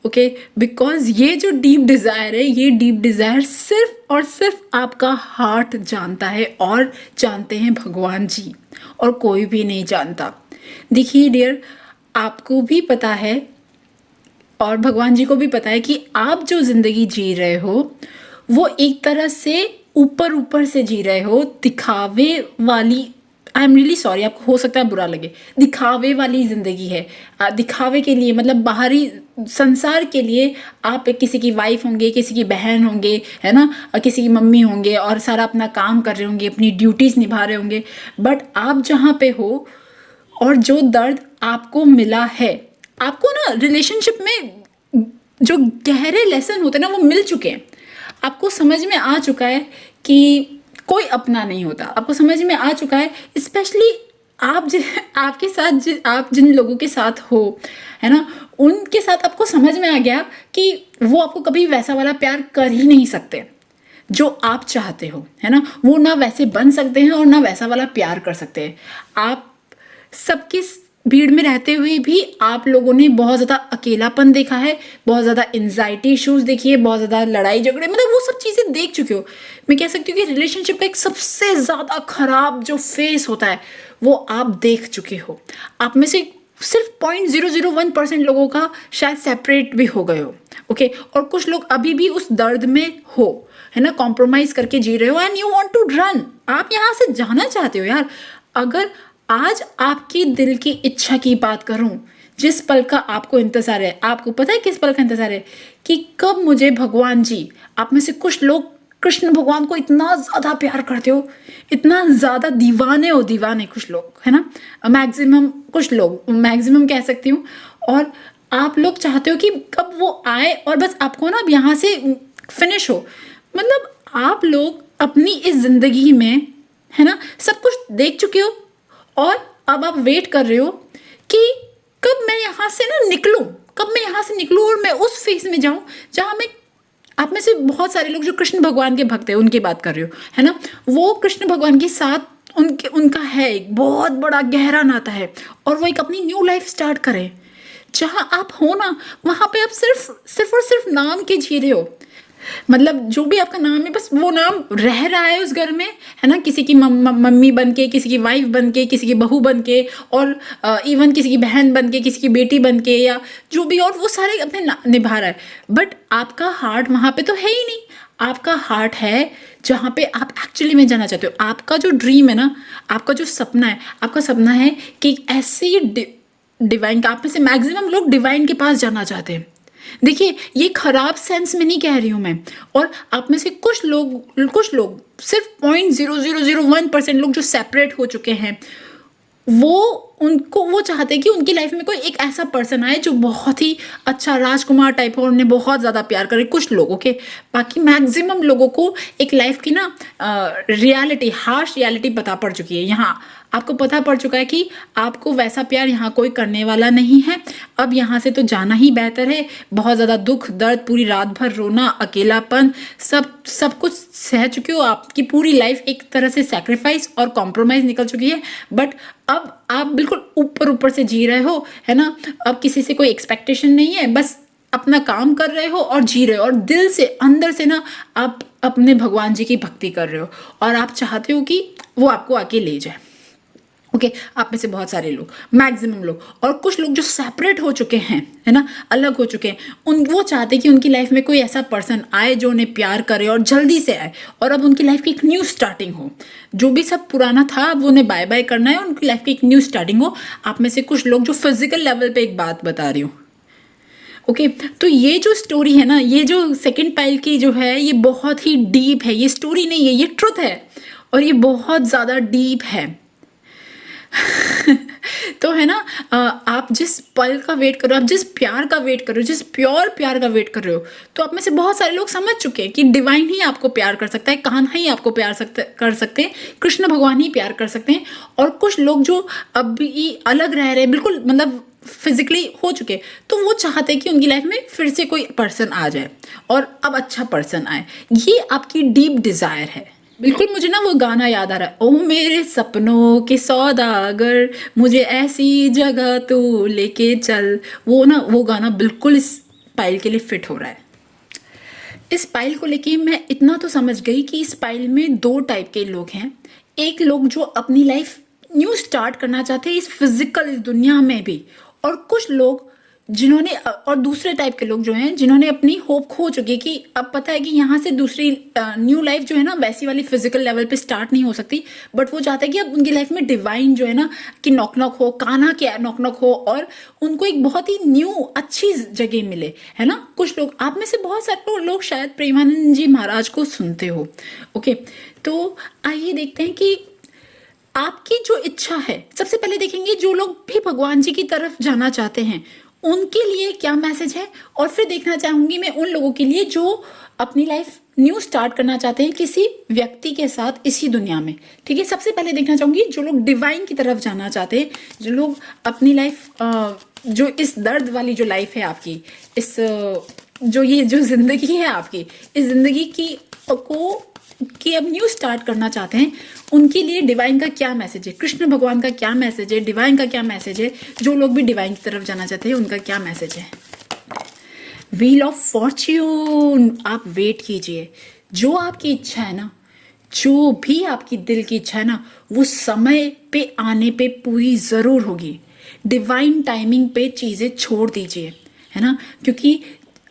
ओके, बिकॉज ये जो डीप डिजायर है, ये डीप डिजायर सिर्फ और सिर्फ आपका हार्ट जानता है, और जानते हैं भगवान जी, और कोई भी नहीं जानता। देखिए डियर, आपको भी पता है और भगवान जी को भी पता है कि आप जो जिंदगी जी रहे हो, वो एक तरह से ऊपर ऊपर से जी रहे हो, दिखावे वाली, आई एम रियली सॉरी, आपको हो सकता है बुरा लगे, दिखावे वाली जिंदगी है। दिखावे के लिए, मतलब बाहरी संसार के लिए आप किसी की वाइफ होंगे, किसी की बहन होंगे, है ना, किसी की मम्मी होंगे, और सारा अपना काम कर रहे होंगे, अपनी ड्यूटीज निभा रहे होंगे। बट आप जहाँ पे हो, और जो दर्द आपको मिला है, आपको ना रिलेशनशिप में जो गहरे लेसन होते हैं ना, वो मिल चुके हैं। आपको समझ में आ चुका है कि कोई अपना नहीं होता, आपको समझ में आ चुका है। स्पेशली आपके साथ आप जिन लोगों के साथ हो, है ना, उनके साथ आपको समझ में आ गया कि वो आपको कभी वैसा वाला प्यार कर ही नहीं सकते जो आप चाहते हो, है ना। वो ना वैसे बन सकते हैं और ना वैसा वाला प्यार कर सकते हैं। आप सबकी भीड़ में रहते हुए भी आप लोगों ने बहुत ज़्यादा अकेलापन देखा है, बहुत ज़्यादा एंजाइटी इश्यूज देखी है, बहुत ज़्यादा लड़ाई झगड़े, मतलब वो सब चीज़ें देख चुके हो। मैं कह सकती हूँ कि रिलेशनशिप का एक सबसे ज़्यादा खराब जो फेस होता है, वो आप देख चुके हो। आप में से सिर्फ 0.001% लोगों का शायद सेपरेट भी हो गए हो। ओके, और कुछ लोग अभी भी उस दर्द में हो, है ना, कॉम्प्रोमाइज करके जी रहे हो, and you want to run, आप यहाँ से जाना चाहते हो यार। अगर आज आपकी दिल की इच्छा की बात करूं, जिस पल का आपको इंतजार है, आपको पता है किस पल का इंतजार है, कि कब मुझे भगवान जी, आप में से कुछ लोग कृष्ण भगवान को इतना ज्यादा प्यार करते हो, इतना ज्यादा दीवाने हो, दीवाने कुछ लोग, है ना, मैक्सिमम कुछ लोग, मैक्सिमम कह सकती हूँ। और आप लोग चाहते हो कि कब वो आए और बस आपको ना अब यहाँ से फिनिश हो। मतलब आप लोग अपनी इस जिंदगी में, है ना, सब कुछ देख चुके हो, और अब आप वेट कर रहे हो कि कब मैं यहाँ से ना निकलूं, कब मैं यहाँ से निकलूं और मैं उस फेज में जाऊं जहां मैं, आप में से बहुत सारे लोग जो कृष्ण भगवान के भक्त हैं उनकी बात कर रही हूँ, है ना, वो कृष्ण भगवान के साथ उनका है एक बहुत बड़ा गहरा नाता है, और वो एक अपनी न्यू लाइफ स्टार्ट करें। जहाँ आप हो ना, वहाँ पे आप सिर्फ और सिर्फ नाम के जी रहे हो, मतलब जो भी आपका नाम है बस वो नाम रह रहा है उस घर में, है ना, किसी की मम्मी बन के, किसी की वाइफ बन के, किसी की बहू बन के, और इवन किसी की बहन बन के, किसी की बेटी बन के, या जो भी, और वो सारे अपने निभा रहा है, बट आपका हार्ट वहाँ पे तो है ही नहीं। आपका हार्ट है जहाँ पे आप एक्चुअली में जाना चाहते हो। आपका जो ड्रीम है ना, आपका जो सपना है, आपका सपना है कि ऐसी डिवाइन का, आप में से मैक्सिमम लोग डिवाइन के पास जाना चाहते हैं। देखिए, ये खराब सेंस में नहीं कह रही हूँ मैं, और आप में से कुछ लोग सिर्फ 0.0001% लोग जो सेपरेट हो चुके हैं, वो चाहते हैं कि उनकी लाइफ में कोई एक ऐसा पर्सन आए जो बहुत ही अच्छा राजकुमार टाइप हो और उन्हें बहुत ज़्यादा प्यार करे, कुछ लोगों के। बाकी मैक्सिमम लोगों को एक लाइफ की ना रियलिटी, हार्श रियलिटी पता पड़ चुकी है। यहाँ आपको पता पड़ चुका है कि आपको वैसा प्यार यहाँ कोई करने वाला नहीं है। अब यहाँ से तो जाना ही बेहतर है। बहुत ज़्यादा दुख दर्द, पूरी रात भर रोना, अकेलापन, सब कुछ सह चुके हो। आपकी पूरी लाइफ एक तरह से सैक्रिफाइस और कॉम्प्रोमाइज़ निकल चुकी है, बट अब आप बिल्कुल ऊपर से जी रहे हो, है ना। अब किसी से कोई एक्सपेक्टेशन नहीं है, बस अपना काम कर रहे हो और जी रहे हो, और दिल से, अंदर से ना आप अपने भगवान जी की भक्ति कर रहे हो, और आप चाहते हो कि वो आपको आके ले जाए। ओके, आप में से बहुत सारे लोग, मैक्सिमम लोग, और कुछ लोग जो सेपरेट हो चुके हैं, है ना, अलग हो चुके हैं, वो चाहते हैं कि उनकी लाइफ में कोई ऐसा पर्सन आए जो उन्हें प्यार करे और जल्दी से आए, और अब उनकी लाइफ की एक न्यू स्टार्टिंग हो। जो भी सब पुराना था वो उन्हें बाय बाय करना है, उनकी लाइफ की एक न्यू स्टार्टिंग हो। आप में से कुछ लोग जो फिजिकल लेवल पे एक बात बता रही हूँ। ओके, तो ये जो स्टोरी है ना, ये जो सेकंड पाइल की जो है, ये बहुत ही डीप है। ये स्टोरी नहीं है, ये ट्रुथ है, और ये बहुत ज़्यादा डीप है। तो है ना, आप जिस पल का वेट करो, आप जिस प्यार का वेट करो, जिस प्योर प्यार का वेट कर रहे हो, तो आप में से बहुत सारे लोग समझ चुके हैं कि डिवाइन ही आपको प्यार कर सकता है, कान्हा ही आपको प्यार कर सकते हैं, कृष्ण भगवान ही प्यार कर सकते हैं। और कुछ लोग जो अभी अलग रह रहे हैं, बिल्कुल मतलब फिजिकली हो चुके, तो वो चाहते हैं कि उनकी लाइफ में फिर से कोई पर्सन आ जाए, और अब अच्छा पर्सन आए। ये आपकी डीप डिज़ायर है। बिल्कुल, मुझे ना वो गाना याद आ रहा है, ओ मेरे सपनों के सौदागर, मुझे ऐसी जगह तू लेके चल। वो गाना बिल्कुल इस पाइल के लिए फिट हो रहा है। इस पाइल को लेके मैं इतना तो समझ गई कि इस पाइल में 2 टाइप के लोग हैं। एक लोग जो अपनी लाइफ न्यू स्टार्ट करना चाहते हैं इस फिजिकल, इस दुनिया में भी, और कुछ लोग जिन्होंने, और दूसरे टाइप के लोग जो हैं जिन्होंने अपनी होप खो चुकी कि अब पता है कि यहाँ से दूसरी न्यू लाइफ जो है ना, वैसी वाली फिजिकल लेवल पे स्टार्ट नहीं हो सकती, बट वो चाहते हैं कि अब उनकी लाइफ में डिवाइन जो है ना, कि नॉक नॉक हो, कान्हा के नॉक नॉक हो, और उनको एक बहुत ही न्यू अच्छी जगह मिले, है ना। कुछ लोग, आप में से बहुत सारे लोग शायद प्रेमानंद जी महाराज को सुनते हो। ओके, तो आइए देखते हैं कि आपकी जो इच्छा है, सबसे पहले देखेंगे जो लोग भी भगवान जी की तरफ जाना चाहते हैं उनके लिए क्या मैसेज है, और फिर देखना चाहूंगी मैं उन लोगों के लिए जो अपनी लाइफ न्यू स्टार्ट करना चाहते हैं किसी व्यक्ति के साथ इसी दुनिया में। ठीक है, सबसे पहले देखना चाहूंगी जो लोग डिवाइन की तरफ जाना चाहते हैं, जो लोग अपनी लाइफ, जो इस दर्द वाली जो लाइफ है आपकी, इस जो ये जो जिंदगी है आपकी, इस जिंदगी की अब न्यू स्टार्ट करना चाहते हैं, उनके लिए डिवाइन का क्या मैसेज है, कृष्ण भगवान का क्या मैसेज है, डिवाइन का क्या मैसेज है, जो लोग भी डिवाइन की तरफ जाना चाहते हैं उनका क्या मैसेज है। व्हील ऑफ फॉर्च्यून, आप वेट कीजिए। जो आपकी इच्छा है ना, जो भी आपकी दिल की इच्छा है ना, वो समय पे आने पे पूरी जरूर होगी। डिवाइन टाइमिंग पे चीजें छोड़ दीजिए, है ना, क्योंकि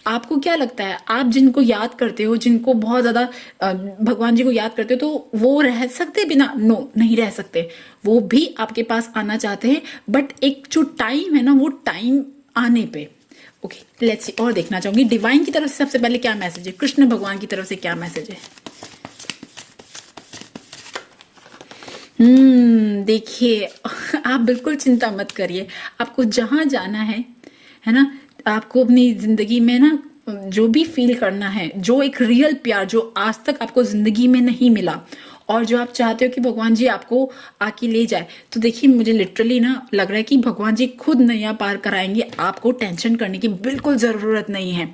आपको क्या लगता है, आप जिनको याद करते हो, जिनको बहुत ज़्यादा भगवान जी को याद करते हो, तो वो रह सकते बिना? नो, नहीं रह सकते। वो भी आपके पास आना चाहते हैं, बट एक जो टाइम है ना, वो टाइम आने पे। ओके, लेट्स सी, और देखना चाहूंगी डिवाइन की तरफ से सबसे पहले क्या मैसेज है, कृष्ण भगवान की तरफ से क्या मैसेज है। देखिए, आप बिल्कुल चिंता मत करिए। आपको जहां जाना है ना, आपको अपनी जिंदगी में ना जो भी फील करना है, जो एक रियल प्यार जो आज तक आपको जिंदगी में नहीं मिला, और जो आप चाहते हो कि भगवान जी आपको आके ले जाए, तो देखिए मुझे लिटरली ना लग रहा है कि भगवान जी खुद नैया पार कराएंगे, आपको टेंशन करने की बिल्कुल ज़रूरत नहीं है।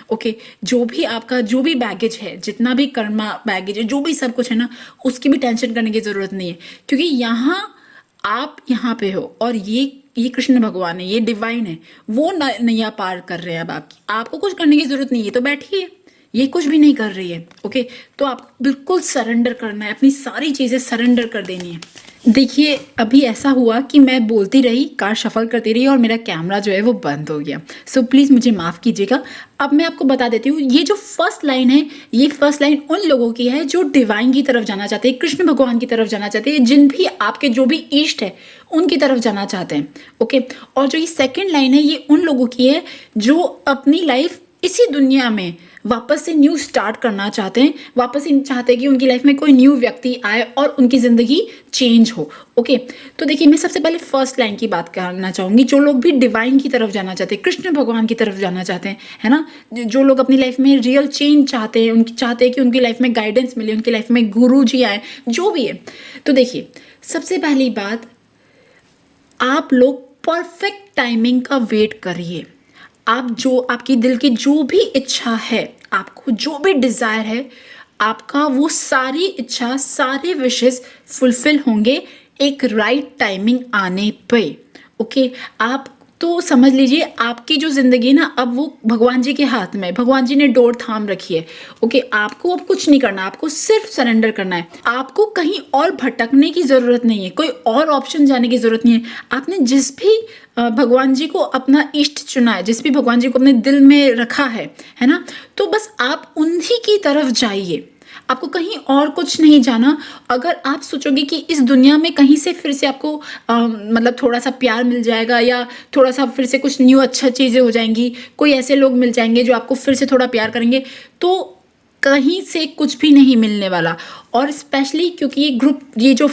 ओके, जो भी आपका जो भी बैगेज है, जितना भी कर्मा बैगेज है, जो भी सब कुछ है ना, उसकी भी टेंशन करने की ज़रूरत नहीं है, क्योंकि यहाँ आप यहाँ पे हो और ये कृष्ण भगवान है, ये डिवाइन है, वो नैया पार कर रहे हैं। अब आपको कुछ करने की जरूरत नहीं है, तो बैठिए, ये कुछ भी नहीं कर रही है। ओके, तो आपको बिल्कुल सरेंडर करना है, अपनी सारी चीजें सरेंडर कर देनी है। देखिए अभी ऐसा हुआ कि मैं बोलती रही, कार शफल करती रही और मेरा कैमरा जो है वो बंद हो गया। सो प्लीज़ मुझे माफ़ कीजिएगा। अब मैं आपको बता देती हूँ, ये जो फर्स्ट लाइन है, ये फर्स्ट लाइन उन लोगों की है जो डिवाइन की तरफ जाना चाहते हैं, कृष्ण भगवान की तरफ जाना चाहते हैं, जिन भी आपके जो भी इष्ट है उनकी तरफ जाना चाहते हैं। ओके, और जो ये सेकेंड लाइन है, ये उन लोगों की है जो अपनी लाइफ इसी दुनिया में वापस से न्यू स्टार्ट करना चाहते हैं, वापस से चाहते हैं कि उनकी लाइफ में कोई न्यू व्यक्ति आए और उनकी ज़िंदगी चेंज हो। ओके, तो देखिए मैं सबसे पहले फर्स्ट लाइन की बात करना चाहूँगी। जो लोग भी डिवाइन की तरफ जाना चाहते हैं, कृष्ण भगवान की तरफ जाना चाहते हैं, है ना, जो लोग अपनी लाइफ में रियल चेंज चाहते हैं, उनकी चाहते हैं कि उनकी लाइफ में गाइडेंस मिले, उनकी लाइफ में गुरु जी आए, जो भी है। तो देखिए सबसे पहली बात, आप लोग परफेक्ट टाइमिंग का वेट करिए। आप जो आपकी दिल की जो भी इच्छा है, आपको जो भी डिज़ायर है, आपका वो सारी इच्छा, सारे विशेस फुलफिल होंगे एक राइट टाइमिंग आने पे। ओके, आप तो समझ लीजिए आपकी जो ज़िंदगी ना, अब वो भगवान जी के हाथ में, भगवान जी ने डोर थाम रखी है। ओके, आपको अब कुछ नहीं करना, आपको सिर्फ सरेंडर करना है। आपको कहीं और भटकने की ज़रूरत नहीं है, कोई और ऑप्शन जाने की ज़रूरत नहीं है। आपने जिस भी भगवान जी को अपना इष्ट चुना है, जिस भी भगवान जी को अपने दिल में रखा है ना, तो बस आप उन्हीं की तरफ जाइए, आपको कहीं और कुछ नहीं जाना। अगर आप सोचोगे कि इस दुनिया में कहीं से फिर से आपको मतलब थोड़ा सा प्यार मिल जाएगा, या थोड़ा सा फिर से कुछ न्यू अच्छा चीज़ें हो जाएंगी, कोई ऐसे लोग मिल जाएंगे जो आपको फिर से थोड़ा प्यार करेंगे, तो कहीं से कुछ भी नहीं मिलने वाला। और स्पेशली क्योंकि ये ग्रुप, ये जो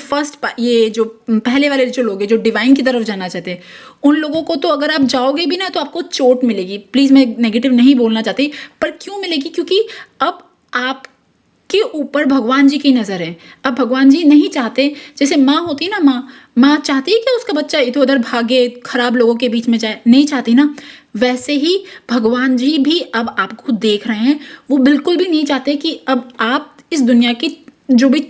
ये जो पहले वाले जो लोग हैं जो डिवाइन की तरफ जाना चाहते हैं, उन लोगों को तो अगर आप जाओगे भी ना तो आपको चोट मिलेगी। प्लीज़, मैं नेगेटिव नहीं बोलना चाहती, पर क्यों मिलेगी, क्योंकि अब आप के ऊपर भगवान जी की नज़र है। अब भगवान जी नहीं चाहते, जैसे माँ होती है ना, माँ चाहती है कि उसका बच्चा इधर उधर भागे, खराब लोगों के बीच में जाए, नहीं चाहती ना। वैसे ही भगवान जी भी अब आपको देख रहे हैं, वो बिल्कुल भी नहीं चाहते कि अब आप इस दुनिया की जो भी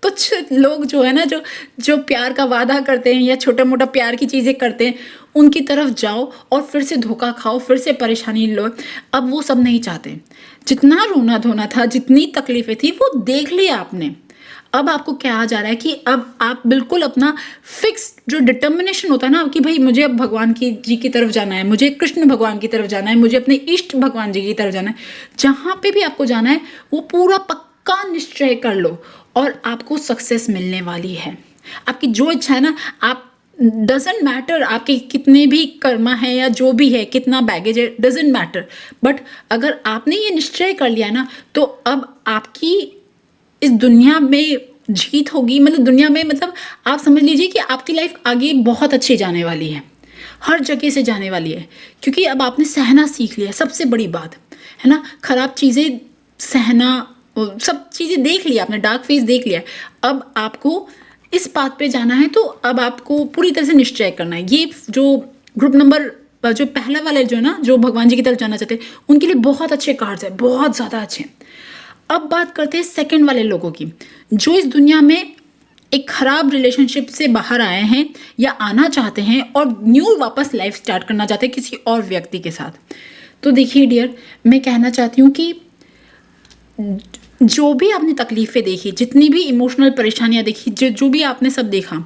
तुच्छ लोग जो है ना, जो प्यार का वादा करते हैं या छोटा मोटा प्यार की चीज़ें करते हैं, उनकी तरफ जाओ और फिर से धोखा खाओ, फिर से परेशानी लो। अब वो सब नहीं चाहते। जितना रोना धोना था, जितनी तकलीफें थी, वो देख लिया आपने। अब आपको क्या जा रहा है कि अब आप बिल्कुल अपना फिक्स जो डिटर्मिनेशन होता है ना कि भाई मुझे अब भगवान जी की तरफ जाना है, मुझे कृष्ण भगवान की तरफ जाना है, मुझे अपने इष्ट भगवान जी की तरफ जाना है, जहाँ पे भी आपको जाना है वो पूरा पक्का निश्चय कर लो और आपको सक्सेस मिलने वाली है। आपकी जो इच्छा है ना, आप डजेंट मैटर आपके कितने भी कर्मा है या जो भी है, कितना बैगेज है, डजेंट मैटर, बट अगर आपने ये निश्चय कर लिया ना, तो अब आपकी इस दुनिया में जीत होगी। मतलब दुनिया में, मतलब आप समझ लीजिए कि आपकी लाइफ आगे बहुत अच्छी जाने वाली है, हर जगह से जाने वाली है, क्योंकि अब आपने सहना सीख लिया। सबसे बड़ी बात है ना, खराब चीज़ें सहना, सब चीज़ें देख लिया आपने, डार्क फेज देख लिया। अब आपको इस बात पे जाना है, तो अब आपको पूरी तरह से निश्चय करना है। ये जो ग्रुप नंबर जो पहला वाले जो है ना, जो भगवान जी की तरफ जाना चाहते हैं, उनके लिए बहुत अच्छे कार्ड्स है, बहुत ज़्यादा अच्छे। अब बात करते हैं सेकंड वाले लोगों की, जो इस दुनिया में एक खराब रिलेशनशिप से बाहर आए हैं या आना चाहते हैं और न्यू वापस लाइफ स्टार्ट करना चाहते हैं किसी और व्यक्ति के साथ। तो देखिए डियर, मैं कहना चाहती हूँ कि जो भी आपने तकलीफ़ें देखी, जितनी भी इमोशनल परेशानियाँ देखी, जो भी आपने सब देखा,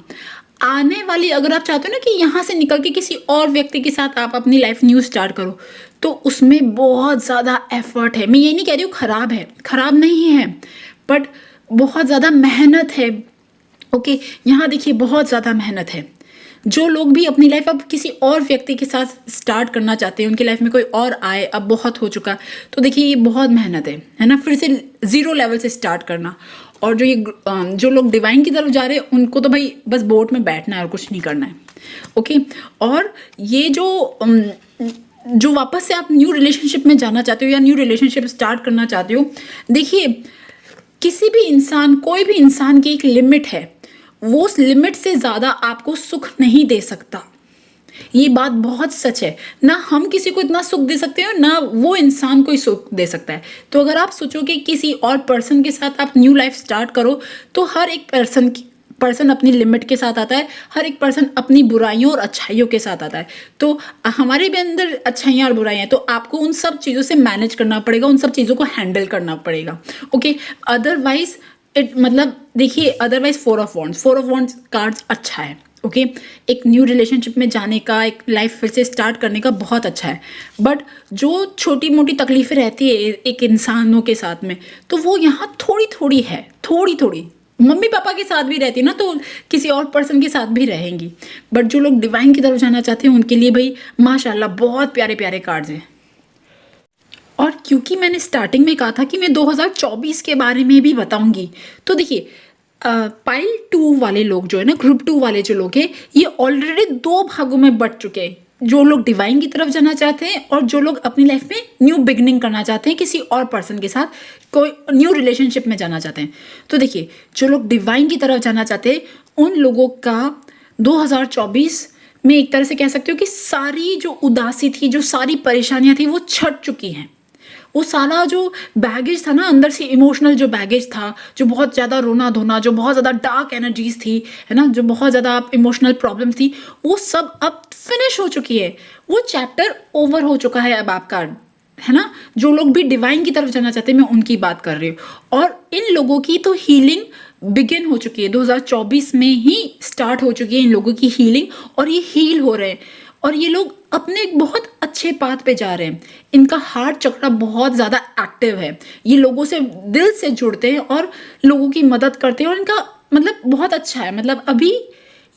आने वाली, अगर आप चाहते हो ना कि यहाँ से निकल के किसी और व्यक्ति के साथ आप अपनी लाइफ न्यू स्टार्ट करो, तो उसमें बहुत ज़्यादा एफर्ट है। मैं ये नहीं कह रही हूँ खराब है, खराब नहीं है, बट बहुत ज़्यादा मेहनत है। ओके, यहाँ देखिए बहुत ज़्यादा मेहनत है। जो लोग भी अपनी लाइफ अब किसी और व्यक्ति के साथ स्टार्ट करना चाहते हैं, उनकी लाइफ में कोई और आए, अब बहुत हो चुका, तो देखिए ये बहुत मेहनत है ना, फिर से ज़ीरो लेवल से स्टार्ट करना। और जो लोग डिवाइन की तरफ जा रहे हैं, उनको तो भाई बस बोट में बैठना है और कुछ नहीं करना है। ओके, और ये जो वापस से आप न्यू रिलेशनशिप में जाना चाहते हो या न्यू रिलेशनशिप स्टार्ट करना चाहते हो, देखिए किसी भी इंसान, कोई भी इंसान की एक लिमिट है, वो उस लिमिट से ज़्यादा आपको सुख नहीं दे सकता। ये बात बहुत सच है। ना हम किसी को इतना सुख दे सकते हैं, ना वो इंसान को ही सुख दे सकता है। तो अगर आप सोचो कि किसी और पर्सन के साथ आप न्यू लाइफ स्टार्ट करो, तो हर एक पर्सन अपनी लिमिट के साथ आता है, हर एक पर्सन अपनी बुराइयों और अच्छाइयों के साथ आता है। तो हमारे भी अंदर अच्छाइयाँ और बुराइयाँ हैं, तो आपको उन सब चीज़ों से मैनेज करना पड़ेगा, उन सब चीज़ों को हैंडल करना पड़ेगा। ओके, अदरवाइज मतलब देखिए, otherwise four of wands cards अच्छा है। ओके, एक न्यू रिलेशनशिप में जाने का, एक लाइफ फिर से स्टार्ट करने का बहुत अच्छा है। बट जो छोटी मोटी तकलीफें रहती है एक इंसानों के साथ में, तो वो यहाँ थोड़ी थोड़ी है, थोड़ी थोड़ी मम्मी पापा के साथ भी रहती है ना, तो किसी और पर्सन के साथ भी रहेंगी। बट जो लोग डिवाइन की तरफ जाना चाहते हैं, उनके लिए भाई माशाल्लाह बहुत प्यारे प्यारे कार्ड्स हैं। और क्योंकि मैंने स्टार्टिंग में कहा था कि मैं 2024 के बारे में भी बताऊंगी, तो देखिए पाइल 2 वाले लोग जो है ना, ग्रुप 2 वाले जो लोग हैं, ये ऑलरेडी 2 भागों में बट चुके हैं। जो लोग डिवाइन की तरफ जाना चाहते हैं और जो लोग अपनी लाइफ में न्यू बिगनिंग करना चाहते हैं, किसी और पर्सन के साथ कोई न्यू रिलेशनशिप में जाना चाहते हैं। तो देखिए, जो लोग डिवाइन की तरफ जाना चाहते हैं, उन लोगों का 2024 में एक तरह से कह सकते हो कि सारी जो उदासी थी, जो सारी परेशानियां थी, वो छट चुकी हैं। वो सारा जो बैगेज था ना, अंदर से इमोशनल जो बैगेज था, जो बहुत ज़्यादा रोना धोना, जो बहुत ज़्यादा डार्क एनर्जीज थी, है ना, जो बहुत ज़्यादा इमोशनल प्रॉब्लम थी, वो सब अब फिनिश हो चुकी है। वो चैप्टर ओवर हो चुका है अब आपका, है ना। जो लोग भी डिवाइन की तरफ जाना चाहते हैं, मैं उनकी बात कर रही हूँ। और इन लोगों की तो हीलिंग बिगिन हो चुकी है, 2024 में ही स्टार्ट हो चुकी है इन लोगों की हीलिंग, और ये हील हो रहे हैं और ये लोग अपने एक बहुत अच्छे पाथ पे जा रहे हैं। इनका हार्ट चक्र बहुत ज़्यादा एक्टिव है, ये लोगों से दिल से जुड़ते हैं और लोगों की मदद करते हैं, और इनका मतलब बहुत अच्छा है। मतलब अभी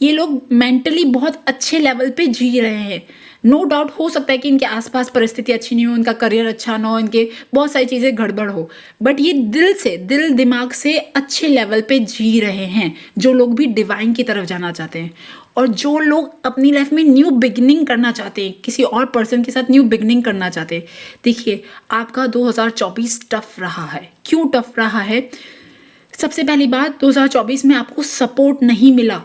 ये लोग मेंटली बहुत अच्छे लेवल पे जी रहे हैं। नो डाउट हो सकता है कि इनके आसपास परिस्थिति अच्छी नहीं हो, इनका करियर अच्छा ना हो, इनके बहुत सारी चीज़ें गड़बड़ हो, बट ये दिल दिमाग से अच्छे लेवल पे जी रहे हैं, जो लोग भी डिवाइन की तरफ जाना चाहते हैं। और जो लोग अपनी लाइफ में न्यू बिगनिंग करना चाहते हैं, किसी और पर्सन के साथ न्यू बिगनिंग करना चाहते हैं, देखिए आपका 2024 टफ रहा है। क्यों टफ रहा है? सबसे पहली बात, 2024 में आपको सपोर्ट नहीं मिला।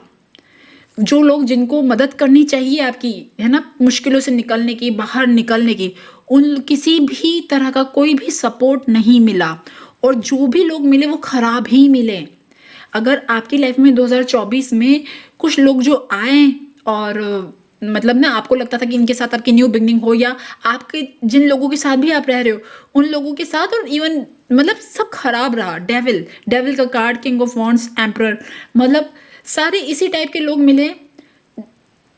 जो लोग जिनको मदद करनी चाहिए आपकी, है ना, मुश्किलों से निकलने की, बाहर निकलने की, उन किसी भी तरह का कोई भी सपोर्ट नहीं मिला, और जो भी लोग मिले वो खराब ही मिले। अगर आपकी लाइफ में 2024 में कुछ लोग जो आए और मतलब ना आपको लगता था कि इनके साथ आपकी न्यू बिगनिंग हो, या आपके जिन लोगों के साथ भी आप रह रहे हो उन लोगों के साथ, और इवन मतलब सब खराब रहा। डेविल का card, king of wands, emperor, मतलब सारे इसी टाइप के लोग मिले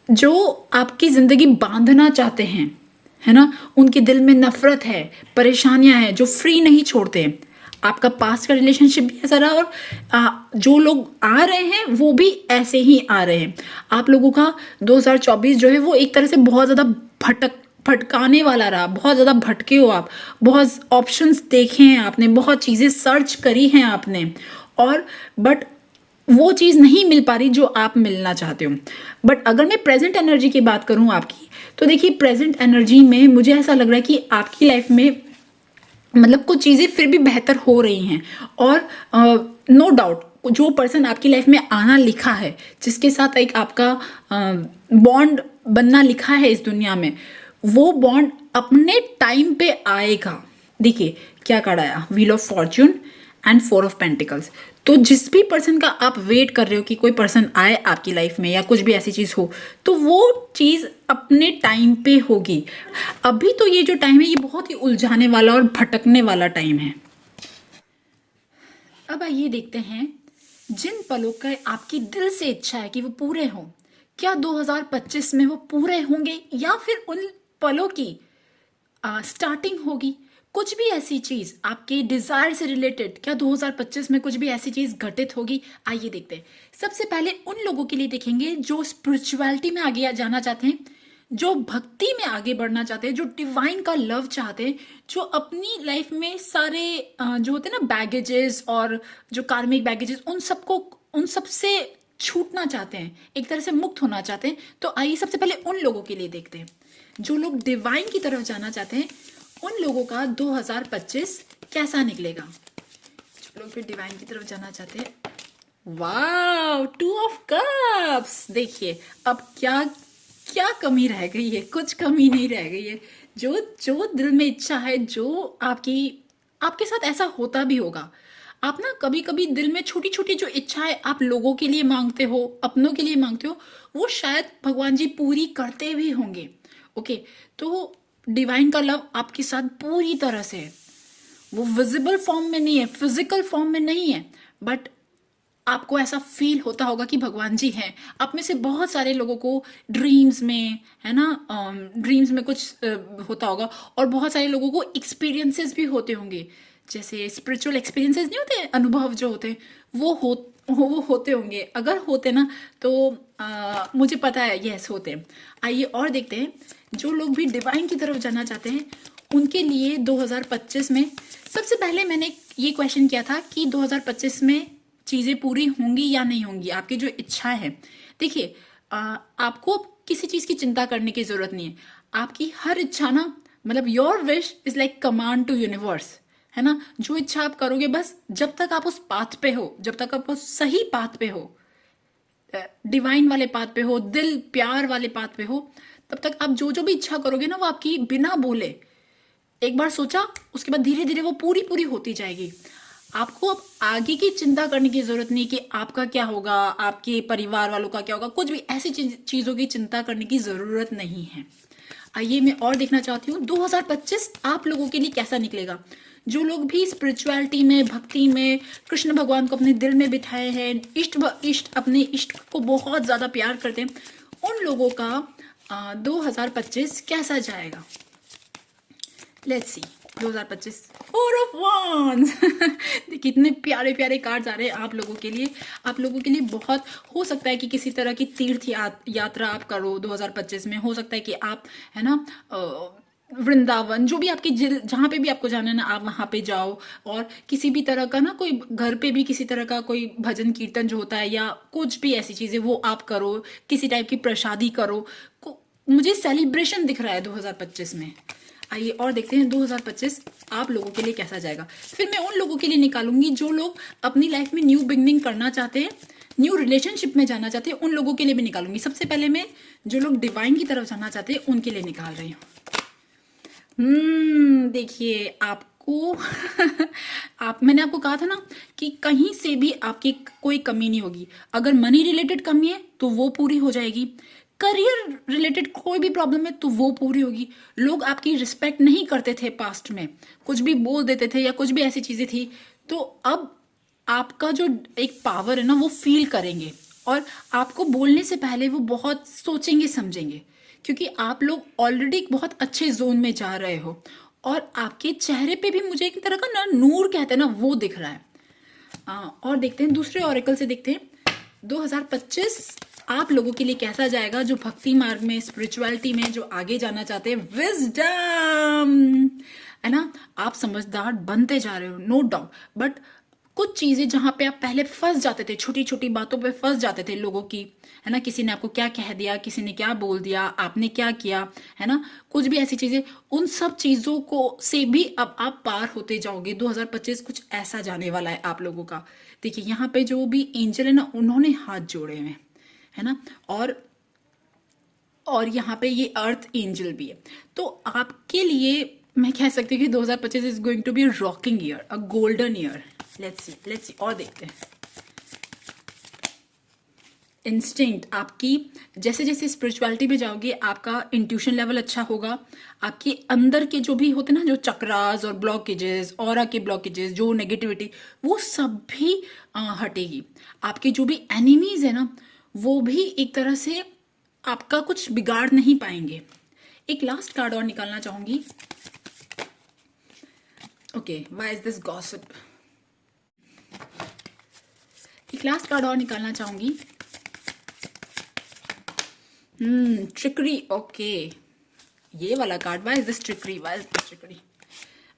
जो आपकी ज़िंदगी बांधना चाहते हैं, है ना। उनके दिल में नफरत है, परेशानियां हैं, जो फ्री नहीं छोड़ते हैं। आपका पास्ट का रिलेशनशिप भी ऐसा रहा, और जो लोग आ रहे हैं वो भी ऐसे ही आ रहे हैं। आप लोगों का 2024 जो है वो एक तरह से बहुत ज़्यादा भटकाने वाला रहा। बहुत ज़्यादा भटके हो आप, बहुत ऑप्शंस देखे हैं आपने, बहुत चीज़ें सर्च करी हैं आपने, और बट वो चीज़ नहीं मिल पा रही जो आप मिलना चाहते हो। बट अगर मैं प्रेजेंट एनर्जी की बात करूँ आपकी, तो देखिए प्रेजेंट एनर्जी में मुझे ऐसा लग रहा है कि आपकी लाइफ में मतलब कुछ चीज़ें फिर भी बेहतर हो रही हैं। और नो डाउट जो पर्सन आपकी लाइफ में आना लिखा है, जिसके साथ एक आपका बॉन्ड बनना लिखा है इस दुनिया में, वो बॉन्ड अपने टाइम पे आएगा। देखिए क्या कार्ड आया, wheel of Fortune and 4 of pentacles. तो जिस भी पर्सन का आप वेट कर रहे हो कि कोई पर्सन आए आपकी लाइफ में या कुछ भी ऐसी चीज़ हो, तो वो चीज़ अपने टाइम पे होगी। अभी तो ये जो टाइम है ये बहुत ही उलझाने वाला और भटकने वाला टाइम है। अब आइए देखते हैं, जिन पलों का आपकी दिल से इच्छा है कि वो पूरे हों, क्या 2025 में वो पूरे होंगे, या फिर उन पलों की स्टार्टिंग होगी। कुछ भी ऐसी चीज आपके डिजायर से रिलेटेड, क्या 2025 में कुछ भी ऐसी चीज घटित होगी? आइए देखते हैं। सबसे पहले उन लोगों के लिए देखेंगे जो स्पिरिचुअलिटी में आगे जाना चाहते हैं, जो भक्ति में आगे बढ़ना चाहते हैं, जो डिवाइन का लव चाहते हैं, जो अपनी लाइफ में सारे जो होते हैं ना बैगेजेस और जो कार्मिक बैगेजेस, उन सब से छूटना चाहते हैं, एक तरह से मुक्त होना चाहते हैं। तो आइए सबसे पहले उन लोगों के लिए देखते हैं। जो लोग डिवाइन की तरफ जाना चाहते हैं, उन लोगों का 2025 कैसा निकलेगा। कुछ लोग भी डिवाइन की तरफ जाना चाहते हैं। वाह, 2 ऑफ कप्स। देखिए अब क्या क्या कमी रह गई है, कुछ कमी नहीं रह गई है। जो जो दिल में इच्छा है, जो आपकी आपके साथ ऐसा होता भी होगा। आप ना कभी कभी दिल में छोटी छोटी जो इच्छाएं आप लोगों के लिए मांगते हो, अपनों के लिए मांगते हो, वो शायद भगवान जी पूरी करते भी होंगे। ओके, तो डिवाइन का लव आपके साथ पूरी तरह से है। वो विजिबल फॉर्म में नहीं है, फिजिकल फॉर्म में नहीं है, बट आपको ऐसा फील होता होगा कि भगवान जी हैं। आप में से बहुत सारे लोगों को ड्रीम्स में, है ना, ड्रीम्स में कुछ होता होगा, और बहुत सारे लोगों को एक्सपीरियंसेस भी होते होंगे। जैसे स्पिरिचुअल एक्सपीरियंसेस नहीं होते, अनुभव जो होते हैं, वो होते होंगे। अगर होते ना तो मुझे पता है, यस होते हैं। आइए और देखते हैं, जो लोग भी डिवाइन की तरफ जाना चाहते हैं उनके लिए 2025 में सबसे पहले मैंने ये क्वेश्चन किया था कि 2025 में चीज़ें पूरी होंगी या नहीं होंगी, आपकी जो इच्छाएं हैं। देखिए आपको किसी चीज़ की चिंता करने की ज़रूरत नहीं है। आपकी हर इच्छा ना, मतलब your wish is like command to universe, है ना। जो इच्छा आप करोगे, बस जब तक आप उस पाथ पे हो, जब तक आप उस सही पाथ पे हो, डिवाइन वाले पाथ पे हो, दिल प्यार वाले पाथ पे हो, तब तक आप जो जो भी इच्छा करोगे ना, वो आपकी बिना बोले, एक बार सोचा, उसके बाद धीरे धीरे वो पूरी पूरी होती जाएगी। आपको अब आगे की चिंता करने की जरूरत नहीं कि आपका क्या होगा, आपके परिवार वालों का क्या होगा, कुछ भी ऐसी चीजों की चिंता करने की जरूरत नहीं है। आइए मैं और देखना चाहती हूँ 2025 आप लोगों के लिए कैसा निकलेगा। जो लोग भी स्पिरिचुअलिटी में, भक्ति में, कृष्ण भगवान को अपने दिल में बिठाए हैं, इष्ट अपने इष्ट को बहुत ज्यादा प्यार करते हैं, उन लोगों का 2025 कैसा जाएगा। Let's see 2025। 4 of wands. देखिए कितने प्यारे प्यारे कार्ड्स आ रहे हैं आप लोगों के लिए। आप लोगों के लिए बहुत हो सकता है कि किसी तरह की तीर्थ यात्रा आप करो 2025 में। हो सकता है कि आप, है ना, वृंदावन, जो भी आपकी जहाँ पे भी आपको जाना है ना, आप वहाँ पे जाओ। और किसी भी तरह का ना, कोई घर पे भी किसी तरह का कोई भजन कीर्तन जो होता है, या कुछ भी ऐसी चीज़ें वो आप करो, किसी टाइप की प्रसादी करो। मुझे सेलिब्रेशन दिख रहा है 2025 में। आइए और देखते हैं 2025 आप लोगों के लिए कैसा जाएगा। फिर मैं उन लोगों के लिए निकालूंगी जो लोग अपनी लाइफ में न्यू बिगनिंग करना चाहते हैं, न्यू रिलेशनशिप में जाना चाहते हैं, उन लोगों के लिए भी निकालूंगी। सबसे पहले मैं जो लोग डिवाइन की तरफ जाना चाहते हैं उनके लिए निकाल रही हूँ। देखिए आपको मैंने आपको कहा था ना कि कहीं से भी आपकी कोई कमी नहीं होगी। अगर मनी रिलेटेड कमी है तो वो पूरी हो जाएगी, करियर रिलेटेड कोई भी प्रॉब्लम है तो वो पूरी होगी। लोग आपकी रिस्पेक्ट नहीं करते थे पास्ट में, कुछ भी बोल देते थे या कुछ भी ऐसी चीजें थी, तो अब आपका जो एक पावर है ना वो फील करेंगे, और आपको बोलने से पहले वो बहुत सोचेंगे समझेंगे, क्योंकि आप लोग ऑलरेडी बहुत अच्छे जोन में जा रहे हो, और आपके चेहरे पे भी मुझे एक तरह का ना नूर कहते हैं ना, वो दिख रहा है। और देखते हैं दूसरे ऑरेकल से, देखते हैं 2025 आप लोगों के लिए कैसा जाएगा जो भक्ति मार्ग में, स्पिरिचुअलिटी में जो आगे जाना चाहते हैं। विजडम, है ना, आप समझदार बनते जा रहे हो, नो डाउट, बट कुछ चीजें जहां पे आप पहले फंस जाते थे, छोटी छोटी बातों पे फंस जाते थे लोगों की, है ना, किसी ने आपको क्या कह दिया, किसी ने क्या बोल दिया, आपने क्या किया, है ना, कुछ भी ऐसी चीजें, उन सब चीजों को से भी अब आप पार होते जाओगे। 2025 कुछ ऐसा जाने वाला है आप लोगों का। देखिए यहाँ पे जो भी एंजल है ना, उन्होंने हाथ जोड़े हुए, है ना, और यहाँ पे ये अर्थ एंजल भी है। तो आपके लिए मैं कह सकती हूँ कि 2025 is going to be rocking year, a golden year. Let's see और देखते हैं। इंस्टिंक्ट आपकी, जैसे जैसे स्पिरिचुअलिटी में जाओगे आपका इंट्यूशन लेवल अच्छा होगा। आपके अंदर के जो भी होते ना, जो चक्रास और ब्लॉकेजेस, ऑरा के ब्लॉकेजेस, जो नेगेटिविटी, वो सब भी हटेगी। आपके जो भी एनिमीज है ना, वो भी एक तरह से आपका कुछ बिगाड़ नहीं पाएंगे। एक लास्ट कार्ड और निकालना चाहूंगी। Okay, why is this gossip. एक लास्ट कार्ड और निकालना चाहूंगी। ट्रिकरी, ओके, ये वाला card, why is this trickery, why is this trickery.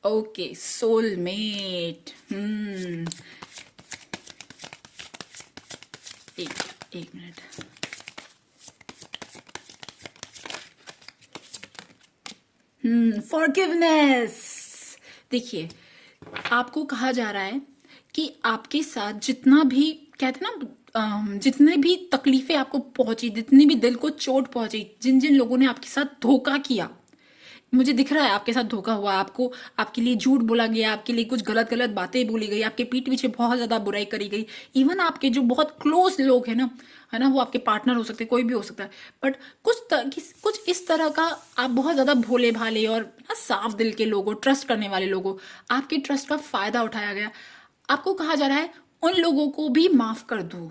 Okay, soulmate. एक मिनट। फॉरगिवनेस। देखिए आपको कहा जा रहा है कि आपके साथ जितना भी कहते हैं ना जितने भी तकलीफें आपको पहुंची, जितनी भी दिल को चोट पहुंची, जिन जिन लोगों ने आपके साथ धोखा किया, मुझे दिख रहा है आपके साथ धोखा हुआ, आपको आपके लिए झूठ बोला गया, आपके लिए कुछ गलत गलत बातें बोली गई, आपके पीठ पीछे बहुत ज्यादा बुराई करी गई। इवन आपके जो बहुत क्लोज लोग हैं ना, है ना, वो आपके पार्टनर हो सकते हैं, कोई भी हो सकता है, बट कुछ इस तरह का आप बहुत ज्यादा भोले भाले और ना साफ दिल के लोग हो, ट्रस्ट करने वाले लोग हो, आपके ट्रस्ट का फायदा उठाया गया। आपको कहा जा रहा है उन लोगों को भी माफ कर दो,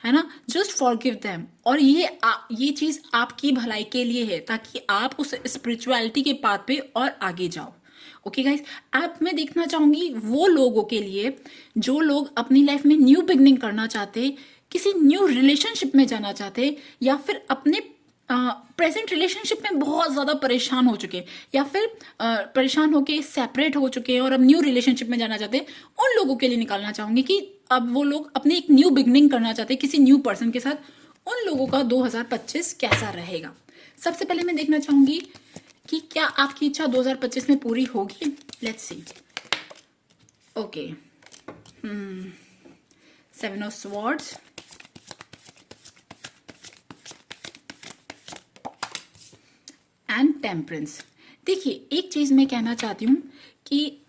है ना, जस्ट फॉरगिव देम। और ये चीज आपकी भलाई के लिए है, ताकि आप उस स्पिरिचुअलिटी के पाथ पे और आगे जाओ। ओके गाइस, अब मैं देखना चाहूंगी वो लोगों के लिए जो लोग अपनी लाइफ में न्यू बिगनिंग करना चाहते, किसी न्यू रिलेशनशिप में जाना चाहते, या फिर अपने प्रेजेंट रिलेशनशिप में बहुत ज़्यादा परेशान हो चुके, या फिर परेशान होके सेपरेट हो चुके हैं और अब न्यू रिलेशनशिप में जाना चाहते हैं। उन लोगों के लिए निकालना चाहूंगी कि अब वो लोग अपनी एक न्यू बिगनिंग करना चाहते हैं किसी न्यू पर्सन के साथ। उन लोगों का 2025 कैसा रहेगा। सबसे पहले मैं देखना चाहूंगी कि क्या आपकी इच्छा 2025 में पूरी होगी। Let's C. Okay, 7 of swords, and temperance. देखिए, एक चीज मैं कहना चाहती हूँ कि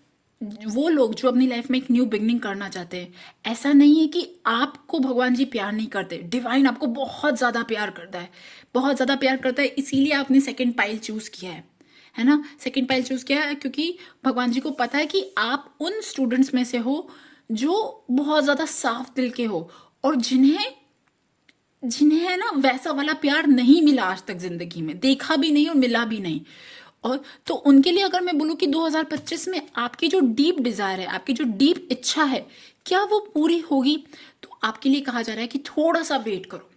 वो लोग जो अपनी लाइफ में एक न्यू बिगनिंग करना चाहते हैं, ऐसा नहीं है कि आपको भगवान जी प्यार नहीं करते। डिवाइन आपको बहुत ज्यादा प्यार करता है, बहुत ज्यादा प्यार करता है, इसीलिए आपने सेकंड पाइल चूज किया है ना। सेकंड पाइल चूज किया है क्योंकि भगवान जी को पता है कि आप उन स्टूडेंट्स में से हो जो बहुत ज्यादा साफ दिल के हो, और जिन्हें जिन्हें ना वैसा वाला प्यार नहीं मिला आज तक जिंदगी में, देखा भी नहीं और मिला भी नहीं। और तो उनके लिए अगर मैं बोलूँ कि 2025 में आपकी जो डीप डिजायर है, आपकी जो डीप इच्छा है, क्या वो पूरी होगी, तो आपके लिए कहा जा रहा है कि थोड़ा सा वेट करो।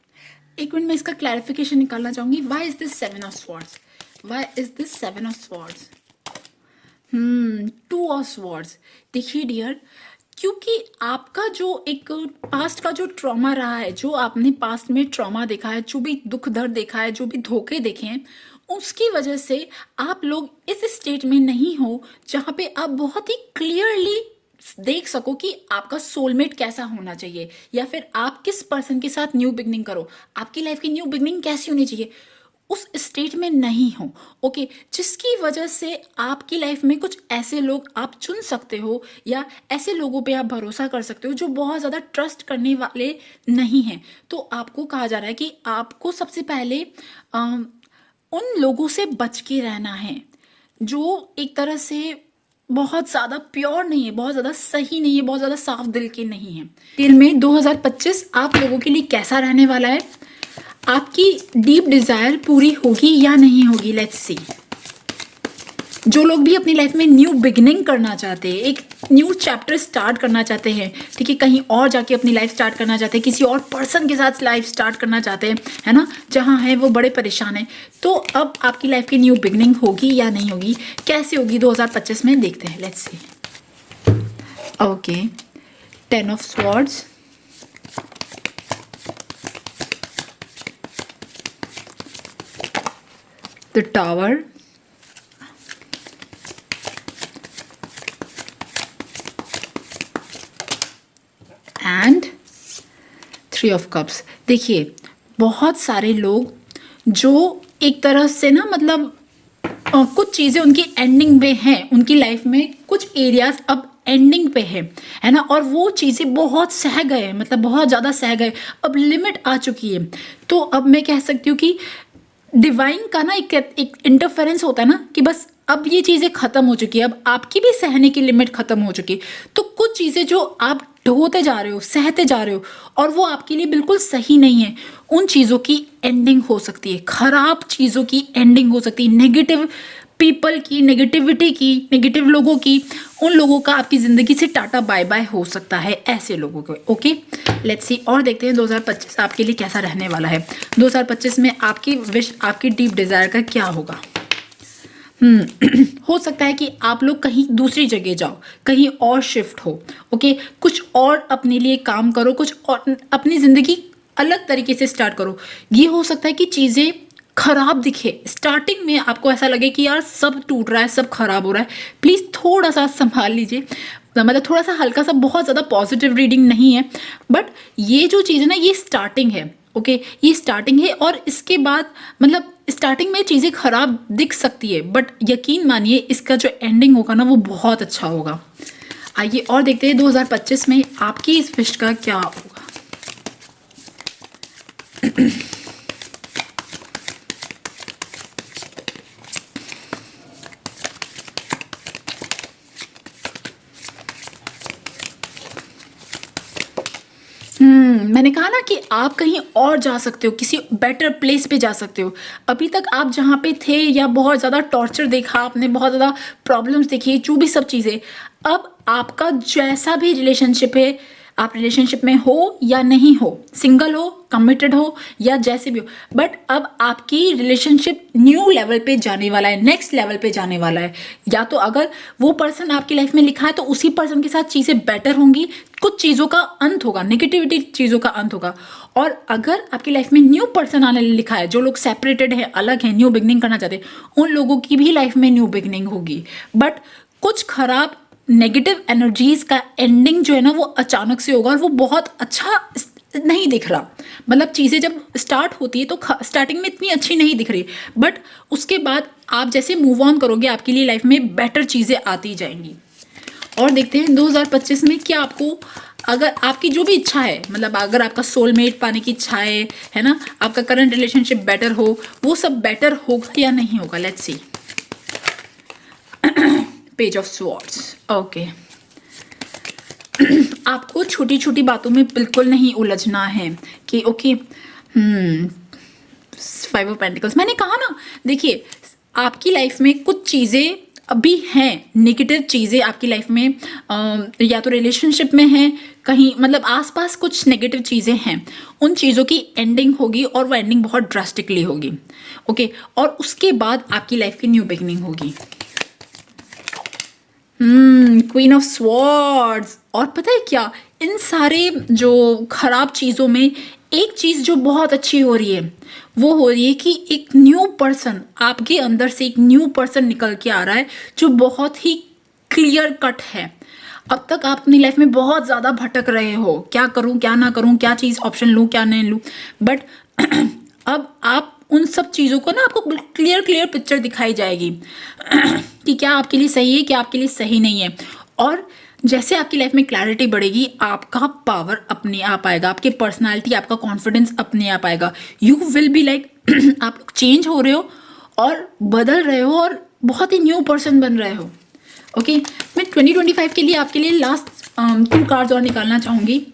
एक मिनट में इसका क्लैरिफिकेशन निकालना चाहूंगी। Why is this 7 of swords? Why is this 7 of swords? 2 of swords. देखिए डियर, क्योंकि आपका जो एक पास्ट का जो ट्रॉमा रहा है, जो आपने पास्ट में ट्रॉमा देखा है, जो भी दुख दर्द देखा है, जो भी धोखे देखे हैं, उसकी वजह से आप लोग इस स्टेट में नहीं हो जहां पे आप बहुत ही क्लियरली देख सको कि आपका सोलमेट कैसा होना चाहिए, या फिर आप किस पर्सन के साथ न्यू बिगनिंग करो, आपकी लाइफ की न्यू बिगनिंग कैसी होनी चाहिए, उस स्टेट में नहीं हो। ओके, जिसकी वजह से आपकी लाइफ में कुछ ऐसे लोग आप चुन सकते हो, या ऐसे लोगों पे आप भरोसा कर सकते हो जो बहुत ज़्यादा ट्रस्ट करने वाले नहीं हैं। तो आपको कहा जा रहा है कि आपको सबसे पहले उन लोगों से बच के रहना है जो एक तरह से बहुत ज़्यादा प्योर नहीं है, बहुत ज़्यादा सही नहीं है, बहुत ज़्यादा साफ दिल के नहीं है। दिल में 2025 आप लोगों के लिए कैसा रहने वाला है, आपकी डीप डिजायर पूरी होगी या नहीं होगी। लेट्स सी। जो लोग भी अपनी लाइफ में न्यू बिगिनिंग करना चाहते हैं, एक न्यू चैप्टर स्टार्ट करना चाहते हैं, ठीक है, कहीं और जाके अपनी लाइफ स्टार्ट करना चाहते हैं, किसी और पर्सन के साथ लाइफ स्टार्ट करना चाहते हैं, है ना, जहां है वो बड़े परेशान हैं, तो अब आपकी लाइफ की न्यू बिगिनिंग होगी या नहीं होगी, कैसे होगी 2025 में, देखते हैं। Let's see. Okay, 10 of swords, the tower, and 3 of cups. देखिए, बहुत सारे लोग जो एक तरह से ना मतलब कुछ चीज़ें उनकी एंडिंग पे हैं, उनकी लाइफ में कुछ एरियाज अब एंडिंग पे है ना, और वो चीज़ें बहुत सह गए, मतलब बहुत ज़्यादा सह गए, अब लिमिट आ चुकी है। तो अब मैं कह सकती हूँ कि डिवाइन का ना एक इंटरफेरेंस होता है ना, कि बस अब ये चीज़ें ख़त्म हो चुकी है, अब आपकी भी सहने की लिमिट ख़त्म हो चुकी है। तो कुछ चीज़ें जो आप ढोते जा रहे हो, सहते जा रहे हो, और वो आपके लिए बिल्कुल सही नहीं है, उन चीज़ों की एंडिंग हो सकती है, खराब चीज़ों की एंडिंग हो सकती है, नेगेटिव पीपल की, नेगेटिविटी की, नेगेटिव लोगों की, उन लोगों का आपकी ज़िंदगी से टाटा बाय बाय हो सकता है, ऐसे लोगों को। Okay, let's see. और देखते हैं 2025 आपके लिए कैसा रहने वाला है। 2025 में आपकी विश, आपकी डीप डिज़ायर का क्या होगा। हो सकता है कि आप लोग कहीं दूसरी जगह जाओ, कहीं और शिफ्ट हो, ओके, कुछ और अपने लिए काम करो, कुछ और अपनी ज़िंदगी अलग तरीके से स्टार्ट करो। ये हो सकता है कि चीज़ें खराब दिखे, स्टार्टिंग में आपको ऐसा लगे कि यार सब टूट रहा है, सब खराब हो रहा है, प्लीज़ थोड़ा सा संभाल लीजिए। मतलब थोड़ा सा हल्का सा, बहुत ज़्यादा पॉजिटिव रीडिंग नहीं है, बट ये जो चीज़ है ना ये स्टार्टिंग है। ओके, ये स्टार्टिंग है और इसके बाद मतलब स्टार्टिंग में चीज़ें खराब दिख सकती है, बट यकीन मानिए इसका जो एंडिंग होगा ना वो बहुत अच्छा होगा। आइए और देखते हैं 2025 में आपकी इस विश का क्या होगा। मैंने कहा ना कि आप कहीं और जा सकते हो, किसी बेटर प्लेस पे जा सकते हो। अभी तक आप जहाँ पे थे या बहुत ज़्यादा टॉर्चर देखा आपने, बहुत ज़्यादा प्रॉब्लम्स देखी, जो भी सब चीज़ें, अब आपका जैसा भी रिलेशनशिप है, आप रिलेशनशिप में हो या नहीं हो, सिंगल हो, कमिटेड हो या जैसे भी हो, बट अब आपकी रिलेशनशिप न्यू लेवल पे जाने वाला है, नेक्स्ट लेवल पे जाने वाला है। या तो अगर वो पर्सन आपकी लाइफ में लिखा है तो उसी पर्सन के साथ चीज़ें बेटर होंगी, कुछ चीज़ों का अंत होगा, नेगेटिविटी चीज़ों का अंत होगा। और अगर आपकी लाइफ में न्यू पर्सन आने लिखा है, जो लोग सेपरेटेड है, अलग है, न्यू बिगनिंग करना चाहते हैं, उन लोगों की भी लाइफ में न्यू बिगनिंग होगी। बट कुछ खराब नेगेटिव एनर्जीज का एंडिंग जो है ना वो अचानक से होगा और वो बहुत अच्छा नहीं दिख रहा। मतलब चीज़ें जब स्टार्ट होती है तो स्टार्टिंग में इतनी अच्छी नहीं दिख रही, बट उसके बाद आप जैसे मूव ऑन करोगे आपके लिए लाइफ में बेटर चीज़ें आती जाएंगी। और देखते हैं 2025 में क्या आपको, अगर आपकी जो भी इच्छा है, मतलब अगर आपका सोलमेट पाने की इच्छा है ना, आपका करंट रिलेशनशिप बेटर हो, वो सब बेटर होगा या नहीं होगा। Let's see. Page of swords. Okay, आपको छोटी छोटी बातों में बिल्कुल नहीं उलझना है कि ओके। फाइव ऑफ पेंटिकल्स, मैंने कहा ना, देखिए आपकी लाइफ में कुछ चीज़ें अभी हैं, नेगेटिव चीज़ें आपकी लाइफ में, या तो रिलेशनशिप में है कहीं, मतलब आसपास कुछ नेगेटिव चीज़ें हैं, उन चीज़ों की एंडिंग होगी और वो एंडिंग बहुत ड्रास्टिकली होगी। ओके, और उसके बाद आपकी लाइफ की न्यू बिगनिंग होगी। Queen of swords. और पता है क्या, इन सारे जो खराब चीज़ों में एक चीज़ जो बहुत अच्छी हो रही है वो हो रही है कि एक न्यू पर्सन, आपके अंदर से एक न्यू पर्सन निकल के आ रहा है जो बहुत ही क्लियर कट है। अब तक आप अपनी लाइफ में बहुत ज़्यादा भटक रहे हो, क्या करूं क्या ना करूं, क्या चीज़ ऑप्शन लूं क्या नहीं लूं, बट अब आप उन सब चीज़ों को ना, आपको क्लियर पिक्चर दिखाई जाएगी कि क्या आपके लिए सही है, क्या आपके लिए सही नहीं है। और जैसे आपकी लाइफ में क्लैरिटी बढ़ेगी, आपका पावर अपने आप आएगा, आपकी पर्सनालिटी, आपका कॉन्फिडेंस अपने आप आएगा। यू विल बी लाइक आप लोग चेंज हो रहे हो और बदल रहे हो और बहुत ही न्यू पर्सन बन रहे हो। ओके, मैं 2025 के लिए आपके लिए लास्ट 2 कार्ड्स और निकालना चाहूँगी।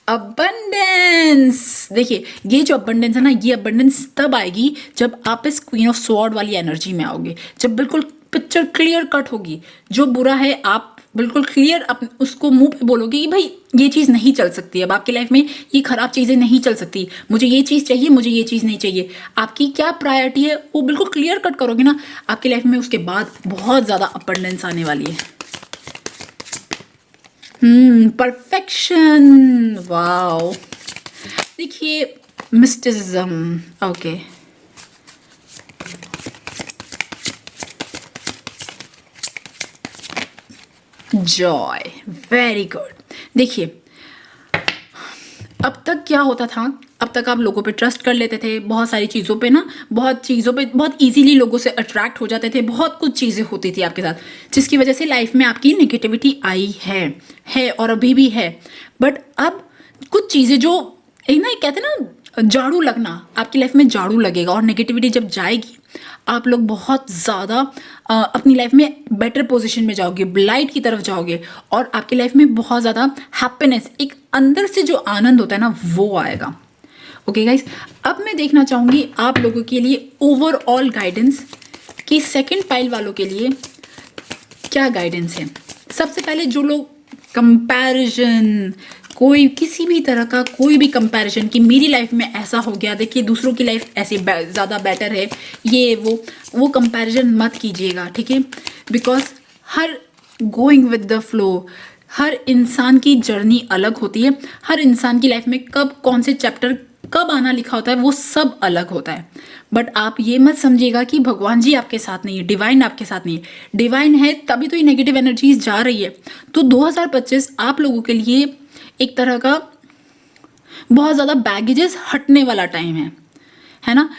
अबंडेंस। देखिए ये जो अबंडेंस है ना, ये अबंडेंस तब आएगी जब आप इस क्वीन ऑफ स्वॉर्ड वाली एनर्जी में आओगे, जब बिल्कुल पिक्चर क्लियर कट होगी। जो बुरा है आप बिल्कुल क्लियर उसको मुंह पे बोलोगे कि भाई ये चीज़ नहीं चल सकती, अब आपकी लाइफ में ये खराब चीज़ें नहीं चल सकती, मुझे ये चीज़ चाहिए, मुझे ये चीज़ नहीं चाहिए। आपकी क्या प्रायोरिटी है वो बिल्कुल क्लियर कट करोगे ना, आपकी लाइफ में उसके बाद बहुत ज़्यादा अबंडेंस आने वाली है। परफेक्शन। वाओ, देखिए mysticism. Okay, Joy. Very good. देखिए अब तक क्या होता था, अब तक आप लोगों पे ट्रस्ट कर लेते थे, बहुत सारी चीज़ों पे ना, बहुत चीज़ों पे बहुत इजीली लोगों से अट्रैक्ट हो जाते थे, बहुत कुछ चीज़ें होती थी आपके साथ, जिसकी वजह से लाइफ में आपकी नेगेटिविटी आई है और अभी भी है। बट अब कुछ चीज़ें जो एक ना, कहते हैं ना झाड़ू लगना, आपकी लाइफ में झाड़ू लगेगा और नेगेटिविटी जब जाएगी आप लोग बहुत ज़्यादा अपनी लाइफ में बेटर पोजीशन में जाओगे, लाइट की तरफ जाओगे और आपकी लाइफ में बहुत ज़्यादा हैप्पीनेस, एक अंदर से जो आनंद होता है ना वो आएगा। ओके गाइस, अब मैं देखना चाहूँगी आप लोगों के लिए ओवरऑल गाइडेंस कि सेकंड पाइल वालों के लिए क्या गाइडेंस है। सबसे पहले जो लोग कंपैरिजन, कोई किसी भी तरह का कोई भी कंपैरिजन कि मेरी लाइफ में ऐसा हो गया, देखिए दूसरों की लाइफ ऐसे ज़्यादा बेटर है, ये वो कंपैरिजन मत कीजिएगा, ठीक है। Because her going with the flow, हर इंसान की जर्नी अलग होती है, हर इंसान की लाइफ में कब कौन से चैप्टर कब आना लिखा होता है वो सब अलग होता है। बट आप ये मत समझिएगा कि भगवान जी आपके साथ नहीं है, डिवाइन आपके साथ नहीं है। डिवाइन है तभी तो ये नेगेटिव एनर्जीज जा रही है। तो 2025 आप लोगों के लिए एक तरह का बहुत ज़्यादा बैगेजेस हटने वाला टाइम है ना।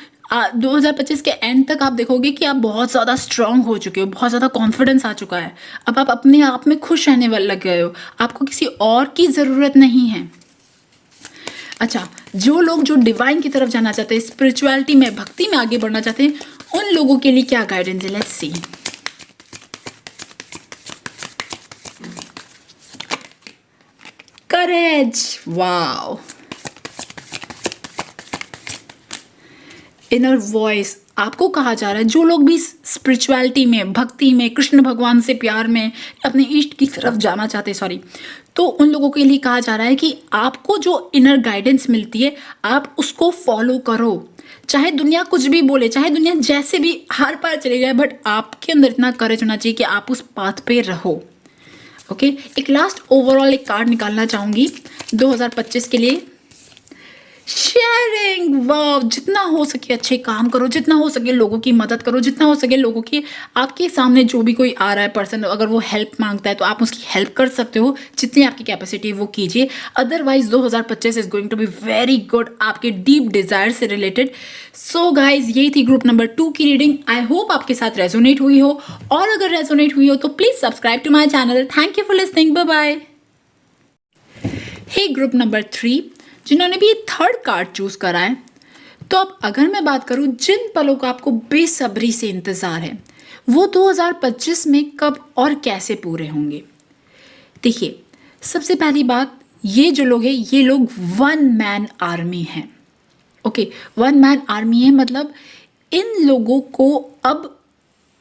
2025 के एंड तक आप देखोगे कि आप बहुत ज़्यादा स्ट्रांग हो चुके हो, बहुत ज़्यादा कॉन्फिडेंस आ चुका है। अब आप अपने आप में खुश रहने वाले लग गए हो, आपको किसी और की ज़रूरत नहीं है। अच्छा, जो लोग जो डिवाइन की तरफ जाना चाहते हैं, स्पिरिचुअलिटी में, भक्ति में आगे बढ़ना चाहते हैं, उन लोगों के लिए क्या गाइडेंस है, let's see. Courage, wow. Inner voice, आपको कहा जा रहा है जो लोग भी स्पिरिचुअलिटी में, भक्ति में, कृष्ण भगवान से प्यार में, अपने इष्ट की तरफ जाना चाहते हैं, सॉरी, तो उन लोगों के लिए कहा जा रहा है कि आपको जो इनर गाइडेंस मिलती है आप उसको फॉलो करो। चाहे दुनिया कुछ भी बोले, चाहे दुनिया जैसे भी हार पार चली जाए, बट आपके अंदर इतना करेज होना चाहिए कि आप उस पाथ पे रहो। ओके, एक लास्ट ओवरऑल एक कार्ड निकालना चाहूंगी 2025 के लिए। शेयरिंग, वाह, जितना हो सके अच्छे काम करो, जितना हो सके लोगों की मदद करो, जितना हो सके लोगों की, आपके सामने जो भी कोई आ रहा है पर्सन, अगर वो हेल्प मांगता है तो आप उसकी हेल्प कर सकते हो, जितनी आपकी कैपेसिटी है वो कीजिए। Otherwise 2025 is going to be very good आपके डीप डिजायर से रिलेटेड। सो गाइज, यही थी ग्रुप नंबर 2 की रीडिंग। आई होप आपके साथ रेजोनेट हुई हो, और अगर रेजोनेट हुई हो तो please subscribe to my channel. Thank you for listening, bye bye. Hey group number 3 जिन्होंने भी थर्ड कार्ड चूज करा है, तो अब अगर मैं बात करूं जिन पलों का आपको बेसब्री से इंतजार है, वो 2025 में कब और कैसे पूरे होंगे। देखिए, सबसे पहली बात, ये जो लोग हैं ये लोग वन मैन आर्मी हैं। ओके, वन मैन आर्मी है, मतलब इन लोगों को अब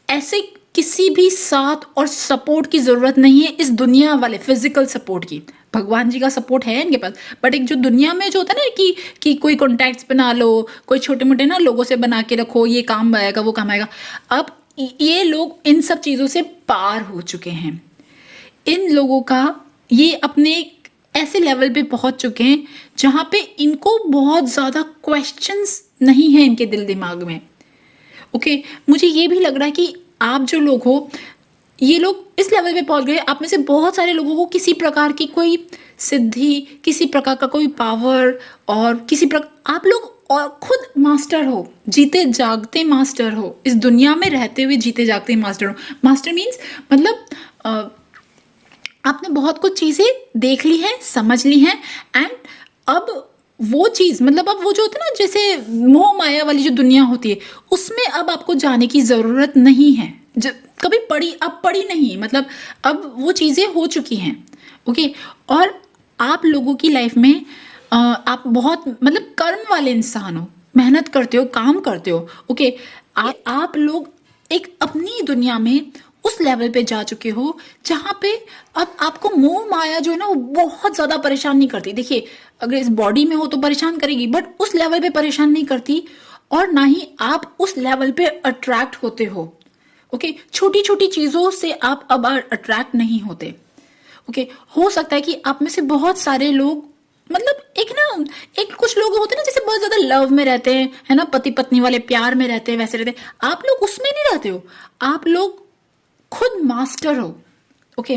ऐसे किसी भी साथ और सपोर्ट की जरूरत नहीं है, इस दुनिया वाले फिजिकल सपोर्ट की। भगवान जी का सपोर्ट है इनके पास, बट एक जो दुनिया में जो होता है ना कि कोई कॉन्टैक्ट्स बना लो, कोई छोटे मोटे ना लोगों से बना के रखो, ये काम आएगा वो काम आएगा। अब ये लोग इन सब चीज़ों से पार हो चुके हैं। इन लोगों का ये अपने ऐसे लेवल पे पहुंच चुके हैं जहाँ पे इनको बहुत ज़्यादा क्वेश्चंस नहीं है इनके दिल दिमाग में। ओके, मुझे ये भी लग रहा है कि आप जो लोग हो, ये लोग इस लेवल पे पहुंच गए, आप में से बहुत सारे लोगों को किसी प्रकार की कोई सिद्धि, किसी प्रकार का कोई पावर, और किसी प्रकार आप लोग और खुद मास्टर हो, जीते जागते मास्टर हो, इस दुनिया में रहते हुए जीते जागते मास्टर हो। मास्टर मीन्स मतलब आपने बहुत कुछ चीज़ें देख ली हैं, समझ ली हैं, एंड अब वो चीज़, मतलब अब वो जो होता है ना, जैसे मोह माया वाली जो दुनिया होती है, उसमें अब आपको जाने की ज़रूरत नहीं है। जब कभी पड़ी, अब पड़ी नहीं, मतलब अब वो चीज़ें हो चुकी हैं। ओके, और आप लोगों की लाइफ में आप बहुत मतलब कर्म वाले इंसान हो, मेहनत करते हो, काम करते हो। ओके, आप लोग एक अपनी दुनिया में उस लेवल पे जा चुके हो जहाँ पे अब आपको मोह माया जो है ना वो बहुत ज़्यादा परेशान नहीं करती। देखिए, अगर इस बॉडी में हो तो परेशान करेगी, बट उस लेवल पे परेशान नहीं करती, और ना ही आप उस लेवल पे अट्रैक्ट होते हो। ओके, छोटी छोटी चीज़ों से आप अब अट्रैक्ट नहीं होते। ओके, हो सकता है कि आप में से बहुत सारे लोग, मतलब एक कुछ लोग होते हैं ना, जैसे बहुत ज्यादा लव में रहते हैं, है ना, पति पत्नी वाले प्यार में रहते हैं, वैसे रहते हैं। आप लोग उसमें नहीं रहते हो, आप लोग खुद मास्टर हो। ओके,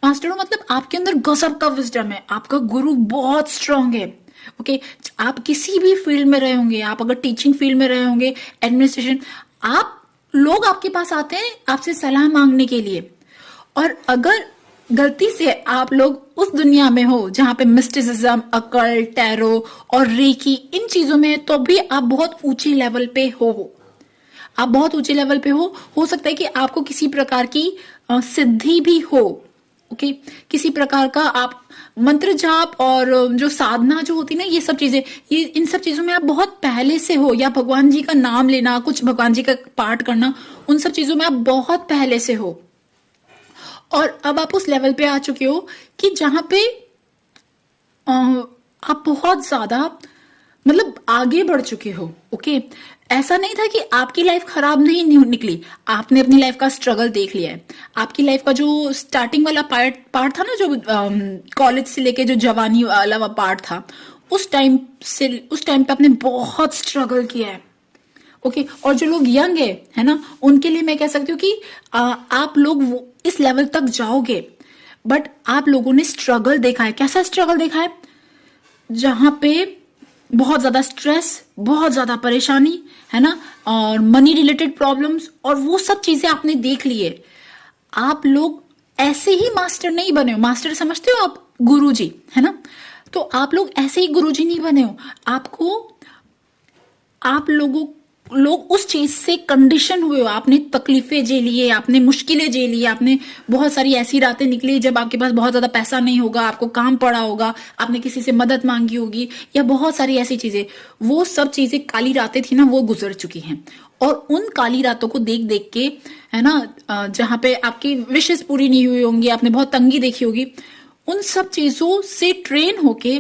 मास्टर हो मतलब आपके अंदर गजब का विजडम है, आपका गुरु बहुत स्ट्रांग है। ओके, आप किसी भी फील्ड में रहे होंगे, आप अगर टीचिंग फील्ड में रहे होंगे, एडमिनिस्ट्रेशन, आप लोग आपके पास आते हैं आपसे सलाह मांगने के लिए, और अगर गलती से आप लोग उस दुनिया में हो जहां पे मिस्टिसिज्म, अकल्ट, टैरो और रेकी इन चीजों में है, तो भी आप बहुत ऊंचे लेवल पे हो, आप बहुत ऊंचे लेवल पे हो सकता है कि आपको किसी प्रकार की सिद्धि भी हो। ओके, किसी प्रकार का आप मंत्र जाप और जो साधना जो होती है ना, ये सब चीजें, ये इन सब चीजों में आप बहुत पहले से हो, या भगवान जी का नाम लेना, कुछ भगवान जी का पाठ करना, उन सब चीजों में आप बहुत पहले से हो, और अब आप उस लेवल पे आ चुके हो कि जहां पे आप बहुत ज्यादा मतलब आगे बढ़ चुके हो। ओके, ऐसा नहीं था कि आपकी लाइफ खराब नहीं निकली, आपने अपनी लाइफ का स्ट्रगल देख लिया है। आपकी लाइफ का जो स्टार्टिंग वाला पार्ट था ना, जो कॉलेज से लेके जो जवानी वाला पार्ट था, उस टाइम पे आपने बहुत स्ट्रगल किया है। ओके और जो लोग यंग है ना, उनके लिए मैं कह सकती हूँ कि आप लोग इस लेवल तक जाओगे, बट आप लोगों ने स्ट्रगल देखा है। कैसा स्ट्रगल देखा है? जहां पे बहुत ज्यादा स्ट्रेस, बहुत ज्यादा परेशानी है ना, और मनी रिलेटेड प्रॉब्लम्स, और वो सब चीजें आपने देख ली है। आप लोग ऐसे ही मास्टर नहीं बने हो। मास्टर समझते हो आप? गुरुजी, है ना? तो आप लोग ऐसे ही गुरुजी नहीं बने हो। आप लोग उस चीज से कंडीशन हुए हो। आपने तकलीफें झेली है, आपने मुश्किलें झेली है, आपने बहुत सारी ऐसी रातें निकली जब आपके पास बहुत ज्यादा पैसा नहीं होगा, आपको काम पड़ा होगा, आपने किसी से मदद मांगी होगी, या बहुत सारी ऐसी चीजें। वो सब चीजें, काली रातें थी ना, वो गुजर चुकी हैं। और उन काली रातों को देख देख के, है ना, जहां पे आपकी विशेष पूरी नहीं हुई होंगी, आपने बहुत तंगी देखी होगी, उन सब चीजों से ट्रेन होके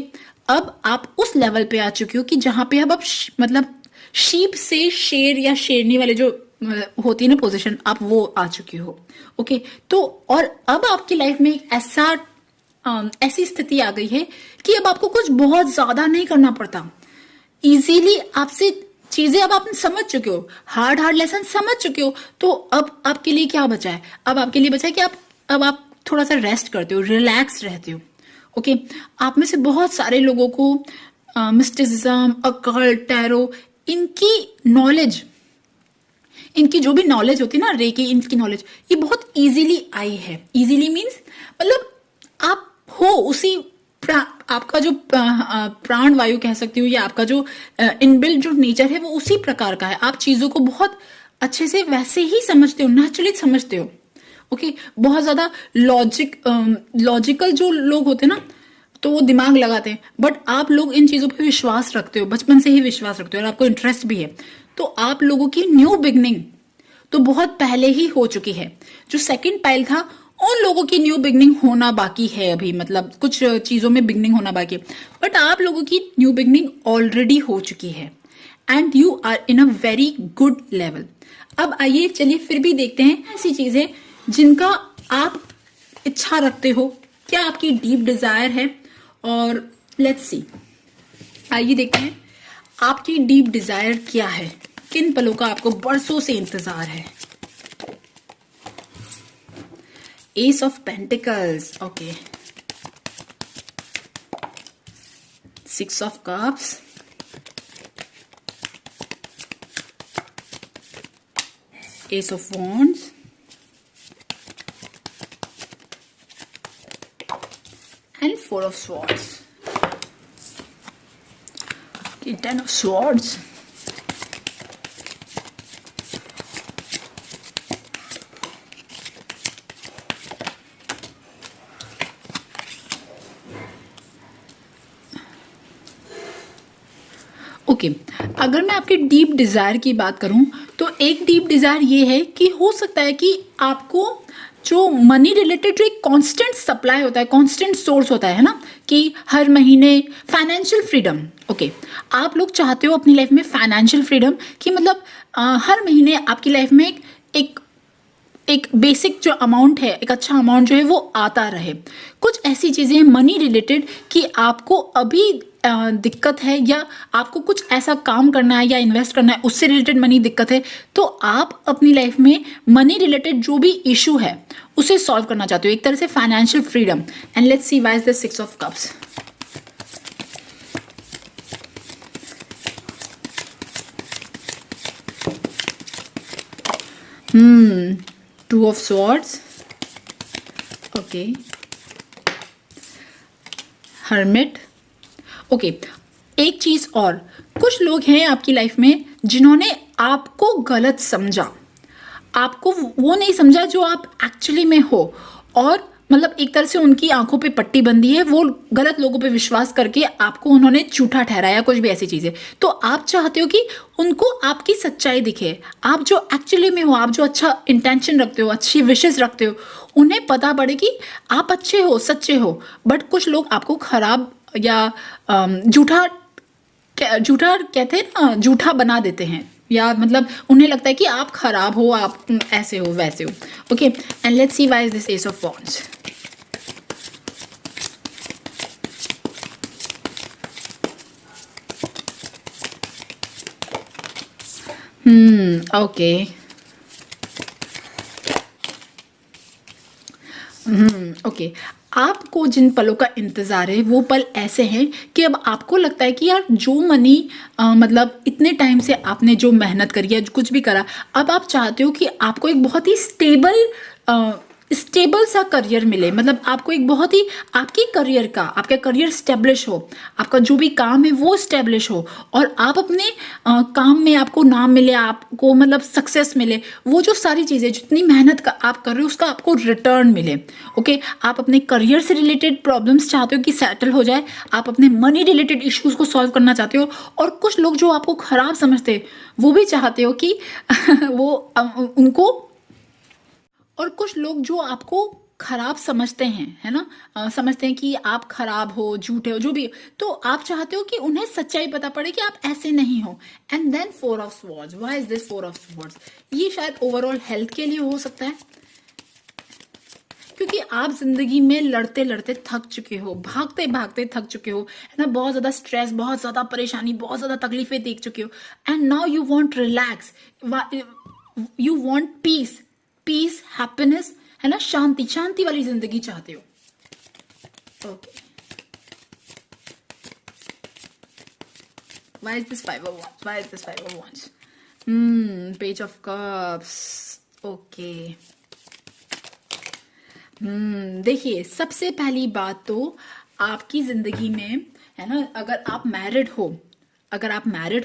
अब आप उस लेवल पे आ चुके हो कि जहां पे अब आप मतलब शीप से शेर या शेरनी वाले जो होती है ना पोजीशन, आप वो आ चुके हो। ओके तो और अब आपकी लाइफ में एक ऐसी स्थिति आ गई है कि अब आपको कुछ बहुत ज्यादा नहीं करना पड़ता। इजीली आपसे चीजें अब आप समझ चुके हो, हार्ड लेसन समझ चुके हो। तो अब आपके लिए क्या बचा है? अब आपके लिए बचा है कि अब आप थोड़ा सा रेस्ट करते हो, रिलैक्स रहते हो। ओके आप में से बहुत सारे लोगों को मिस्टिसिज्म, अकल्ट, टैरो, इनकी जो भी नॉलेज होती है ना, रेकी, इनकी नॉलेज ये बहुत इजीली आई है। इजीली मीन्स मतलब आप हो उसी आपका जो प्राण वायु कह सकती हूँ, या आपका जो इनबिल्ट जो नेचर है वो उसी प्रकार का है। आप चीजों को बहुत अच्छे से वैसे ही समझते हो, नेचुरली समझते हो। ओके बहुत ज्यादा लॉजिकल जो लोग होते हैं ना, तो वो दिमाग लगाते हैं, बट आप लोग इन चीजों पे विश्वास रखते हो, बचपन से ही विश्वास रखते हो, और आपको इंटरेस्ट भी है। तो आप लोगों की न्यू बिगनिंग तो बहुत पहले ही हो चुकी है। जो सेकंड पाइल था, उन लोगों की न्यू बिगनिंग होना बाकी है अभी, मतलब कुछ चीजों में बिगनिंग होना बाकी है, बट आप लोगों की न्यू बिगनिंग ऑलरेडी हो चुकी है, and you are in a very good level. अब आइए चलिए फिर भी देखते हैं ऐसी चीजें जिनका आप इच्छा रखते हो, क्या आपकी डीप डिजायर है। और लेट्स सी, आइए देखते हैं आपकी डीप डिजायर क्या है, किन पलों का आपको बरसों से इंतजार है। S of pentacles, okay, six of cups, S of wands, and four of swords. Okay, 10 of swords. Okay अगर मैं आपके डीप डिजायर की बात करूं, तो एक डीप डिजायर ये है कि हो सकता है कि आपको जो मनी रिलेटेड जो एक कांस्टेंट सप्लाई होता है, कांस्टेंट सोर्स होता है ना, कि हर महीने फाइनेंशियल फ्रीडम। ओके आप लोग चाहते हो अपनी लाइफ में फाइनेंशियल फ्रीडम, कि मतलब हर महीने आपकी लाइफ में एक बेसिक जो अमाउंट है, एक अच्छा अमाउंट जो है वो आता रहे। कुछ ऐसी चीज़ें मनी रिलेटेड कि आपको अभी दिक्कत है, या आपको कुछ ऐसा काम करना है या इन्वेस्ट करना है, उससे रिलेटेड मनी दिक्कत है, तो आप अपनी लाइफ में मनी रिलेटेड जो भी इशू है उसे सॉल्व करना चाहते हो, एक तरह से financial freedom. And let's see why is the six of cups. Two of swords, okay, hermit. Okay एक चीज और, कुछ लोग हैं आपकी लाइफ में जिन्होंने आपको गलत समझा, आपको वो नहीं समझा जो आप एक्चुअली में हो, और मतलब एक तरह से उनकी आंखों पे पट्टी बंधी है, वो गलत लोगों पे विश्वास करके आपको उन्होंने झूठा ठहराया, कुछ भी ऐसी चीजें। तो आप चाहते हो कि उनको आपकी सच्चाई दिखे, आप जो एक्चुअली में हो, आप जो अच्छा इंटेंशन रखते हो, अच्छी विशेस रखते हो, उन्हें पता पड़े कि आप अच्छे हो, सच्चे हो। बट कुछ लोग आपको खराब या झूठा कहते हैं ना, झूठा बना देते हैं, या मतलब उन्हें लगता है कि आप खराब हो, आप ऐसे हो वैसे हो। Okay and let's see why is this S of wands. Okay. Okay. आपको जिन पलों का इंतज़ार है वो पल ऐसे हैं कि अब आपको लगता है कि यार जो मनी मतलब इतने टाइम से आपने जो मेहनत करी है, जो कुछ भी करा, अब आप चाहते हो कि आपको एक बहुत ही स्टेबल सा करियर मिले। मतलब आपको एक बहुत ही आपकी करियर का आपका करियर स्टेब्लिश हो, आपका जो भी काम है वो स्टेब्लिश हो, और आप अपने काम में आपको नाम मिले, आपको मतलब सक्सेस मिले, वो जो सारी चीज़ें जितनी मेहनत का आप कर रहे हो उसका आपको रिटर्न मिले। ओके, आप अपने करियर से रिलेटेड प्रॉब्लम्स चाहते हो कि सेटल हो जाए, आप अपने मनी रिलेटेड इश्यूज को सॉल्व करना चाहते हो, और कुछ लोग जो आपको खराब समझते हैं वो भी चाहते हो कि वो उनको, और कुछ लोग जो आपको खराब समझते हैं, है ना, समझते हैं कि आप खराब हो, झूठे हो, जो भी, तो आप चाहते हो कि उन्हें सच्चाई पता पड़े कि आप ऐसे नहीं हो। And then four of swords, why is this four of swords? ये शायद ओवरऑल हेल्थ के लिए हो सकता है, क्योंकि आप जिंदगी में लड़ते लड़ते थक चुके हो, भागते भागते थक चुके हो, है ना, बहुत ज्यादा स्ट्रेस, बहुत ज्यादा परेशानी, बहुत ज्यादा तकलीफें देख चुके हो, and now you want relax, you want peace, peace, happiness, है ना, शांति, शांति वाली जिंदगी चाहते हो। Okay, why is this five of wands? Why is this five of wands? Page of cups. Okay, देखिए, सबसे पहली बात तो आपकी जिंदगी में, है ना, अगर आप मैरिड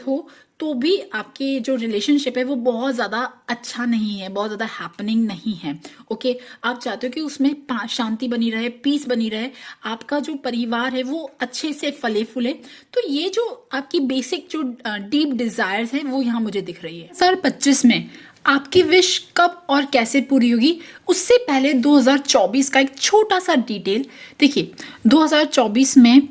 हो तो भी आपके जो रिलेशनशिप है वो बहुत ज़्यादा अच्छा नहीं है, बहुत ज़्यादा हैपनिंग नहीं है। ओके, आप चाहते हो कि उसमें शांति बनी रहे, पीस बनी रहे, आपका जो परिवार है वो अच्छे से फले फूले। तो ये जो आपकी बेसिक जो डीप डिजायर्स है वो यहाँ मुझे दिख रही है। 2025 में आपकी विश कब और कैसे पूरी होगी, उससे पहले 2024 का एक छोटा सा डिटेल देखिए। 2024 में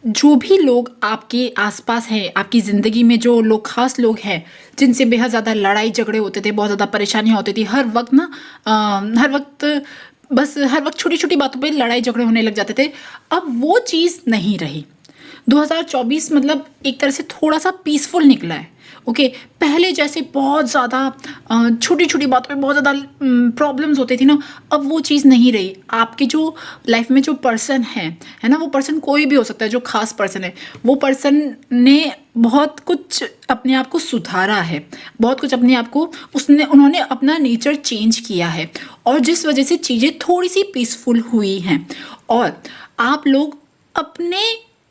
जो भी लोग आपके आसपास हैं, आपकी ज़िंदगी में जो लोग, खास लोग हैं जिनसे बेहद ज़्यादा लड़ाई झगड़े होते थे, बहुत ज़्यादा परेशानियाँ होती थी, हर वक्त ना हर वक्त छोटी छोटी बातों पे लड़ाई झगड़े होने लग जाते थे, अब वो चीज़ नहीं रही। 2024 मतलब एक तरह से थोड़ा सा पीसफुल निकला है। ओके, पहले जैसे बहुत ज़्यादा छोटी छोटी बातों पे बहुत ज़्यादा प्रॉब्लम्स होती थी ना, अब वो चीज़ नहीं रही। आपकी जो लाइफ में जो पर्सन है ना, वो पर्सन कोई भी हो सकता है, जो खास पर्सन है, वो पर्सन ने बहुत कुछ अपने आप को सुधारा है, बहुत कुछ अपने आप को उन्होंने अपना नेचर चेंज किया है, और जिस वजह से चीज़ें थोड़ी सी पीसफुल हुई हैं। और आप लोग अपने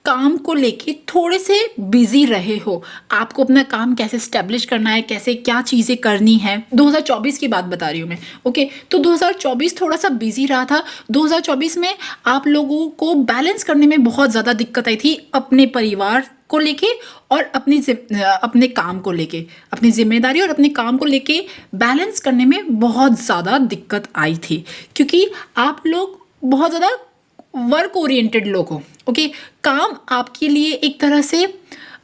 काम को लेके थोड़े से बिजी रहे हो, आपको अपना काम कैसे स्टेब्लिश करना है, कैसे क्या चीज़ें करनी है। 2024 की बात बता रही हूँ मैं। ओके, तो 2024 थोड़ा सा बिजी रहा था। 2024 में आप लोगों को बैलेंस करने में बहुत ज़्यादा दिक्कत आई थी, अपने परिवार को लेके और अपने काम को लेके, अपनी जिम्मेदारी और अपने काम को लेके बैलेंस करने में बहुत ज़्यादा दिक्कत आई थी, क्योंकि आप लोग बहुत ज़्यादा वर्क ओरिएंटेड लोग हो। ओके, काम आपके लिए एक तरह से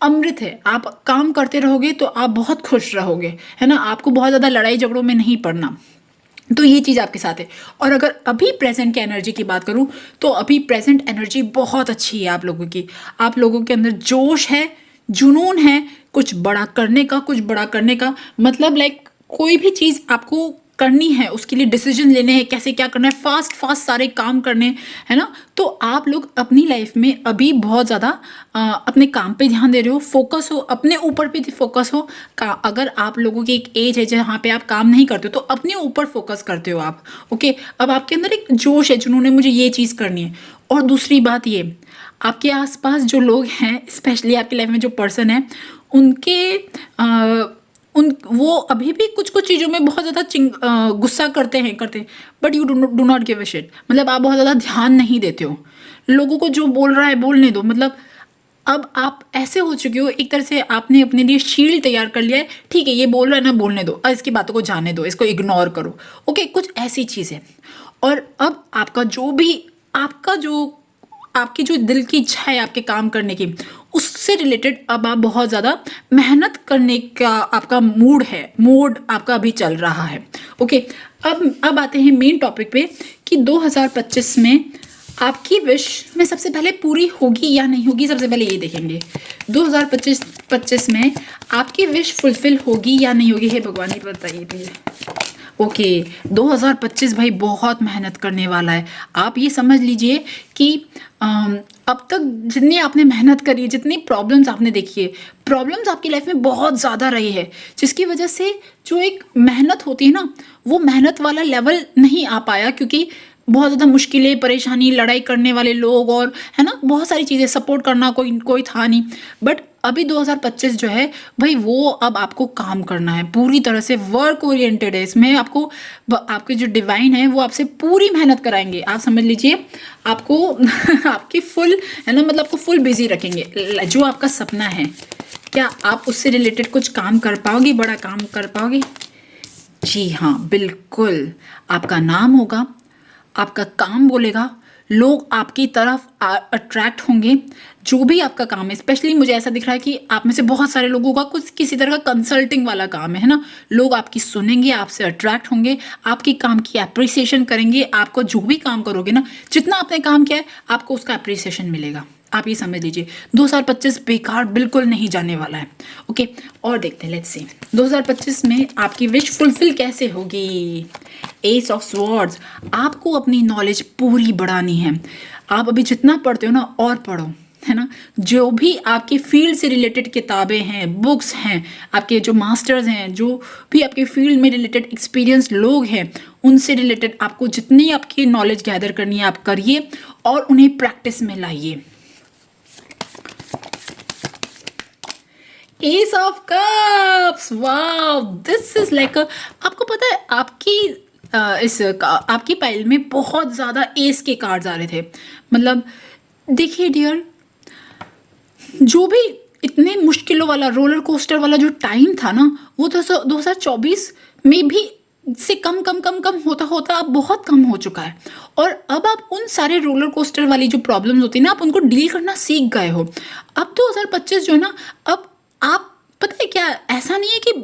अमृत है, आप काम करते रहोगे तो आप बहुत खुश रहोगे, है ना, आपको बहुत ज़्यादा लड़ाई झगड़ों में नहीं पड़ना। तो ये चीज़ आपके साथ है। और अगर अभी प्रेजेंट की एनर्जी की बात करूँ तो अभी प्रेजेंट एनर्जी बहुत अच्छी है आप लोगों की। आप लोगों के अंदर जोश है, जुनून है, कुछ बड़ा करने का, कुछ बड़ा करने का, मतलब लाइक कोई भी चीज़ आपको करनी है, उसके लिए डिसीजन लेने हैं, कैसे क्या करना है, फास्ट फास्ट सारे काम करने, है ना। तो आप लोग अपनी लाइफ में अभी बहुत ज़्यादा अपने काम पे ध्यान दे रहे हो, फोकस हो, अपने ऊपर पे फोकस हो। अगर आप लोगों की एक एज है जहाँ पे आप काम नहीं करते हो तो अपने ऊपर फोकस करते हो आप। ओके, अब आपके अंदर एक जोश है, जिन्होंने मुझे ये चीज़ करनी है। और दूसरी बात ये, आपके आसपास जो लोग हैं, स्पेशली आपकी लाइफ में जो पर्सन है, वो अभी भी कुछ कुछ चीज़ों में बहुत ज़्यादा गुस्सा करते, but you do not give a shit. मतलब आप बहुत ज़्यादा ध्यान नहीं देते हो, लोगों को जो बोल रहा है बोलने दो। मतलब अब आप ऐसे हो चुके हो, एक तरह से आपने अपने लिए शील्ड तैयार कर लिया है, ठीक है ये बोल रहा है ना, बोलने दो, इसकी बातों को जाने दो, इसको इग्नोर करो। ओके, कुछ ऐसी चीज़ है। और अब आपकी जो दिल की इच्छा है आपके काम करने की, उससे रिलेटेड अब आप बहुत ज़्यादा मेहनत करने का आपका मूड आपका अभी चल रहा है। ओके, अब आते हैं मेन टॉपिक पे कि 2025 में आपकी विश में सबसे पहले पूरी होगी या नहीं होगी। सबसे पहले ये देखेंगे 2025 2025 में आपकी विश फुलफिल होगी या नहीं होगी, हे भगवान ही बताइए प्लीज। ओके 2025 भाई बहुत मेहनत करने वाला है। आप ये समझ लीजिए कि अब तक जितनी आपने मेहनत करी है, जितनी प्रॉब्लम्स आपने देखी है, प्रॉब्लम्स आपकी लाइफ में बहुत ज़्यादा रही है, जिसकी वजह से जो एक मेहनत होती है ना, वो मेहनत वाला लेवल नहीं आ पाया, क्योंकि बहुत ज़्यादा मुश्किलें, परेशानी, लड़ाई करने वाले लोग और है ना, बहुत सारी चीज़ें, सपोर्ट करना कोई कोई था नहीं। बट अभी 2025 जो है भाई, वो अब आपको काम करना है, पूरी तरह से वर्क ओरिएंटेड है। इसमें आपको आपके जो डिवाइन है वो आपसे पूरी मेहनत कराएंगे। आप समझ लीजिए आपको आपकी फुल है ना, मतलब आपको फुल बिजी रखेंगे। जो आपका सपना है, क्या आप उससे रिलेटेड कुछ काम कर पाओगे, बड़ा काम कर पाओगे? जी हाँ, बिल्कुल। आपका नाम होगा, आपका काम बोलेगा, लोग आपकी तरफ अट्रैक्ट होंगे। जो भी आपका काम है, स्पेशली मुझे ऐसा दिख रहा है कि आप में से बहुत सारे लोगों का कुछ किसी तरह का कंसल्टिंग वाला काम है ना। लोग आपकी सुनेंगे, आपसे अट्रैक्ट होंगे, आपकी काम की अप्रिसिएशन करेंगे। आपको जो भी काम करोगे ना, जितना आपने काम किया है, आपको उसका अप्रिसिएशन मिलेगा। आप ये समझ लीजिए 2025 बेकार बिल्कुल नहीं जाने वाला है। ओके, और देखते हैं, लेट्स सी 2025 में आपकी विश फुलफिल कैसे होगी। एस ऑफ स्वॉर्ड्स, आपको अपनी नॉलेज पूरी बढ़ानी है। आप अभी जितना पढ़ते हो ना, और पढ़ो, है ना। जो भी आपके फील्ड से रिलेटेड किताबें हैं, बुक्स हैं, आपके जो मास्टर्स हैं, जो भी आपके फील्ड में रिलेटेड एक्सपीरियंस लोग हैं, उनसे रिलेटेड आपको जितनी आपकी नॉलेज गैदर करनी है आप करिए और उन्हें प्रैक्टिस में लाइए। S of cups, wow, this is like, आपको पता है आपकी आपकी पाइल में बहुत ज़्यादा एस के कार्ड्स आ रहे थे। मतलब देखिए डियर, जो भी इतने मुश्किलों वाला रोलर कोस्टर वाला जो टाइम था ना, वो 2024 में भी से कम कम कम कम होता होता अब बहुत कम हो चुका है। और अब आप उन सारे रोलर कोस्टर वाली जो प्रॉब्लम्स होती है ना, आप उनको डील करना सीख गए हो। अब 2025 जो है ना, अब आप पता है क्या, ऐसा नहीं है कि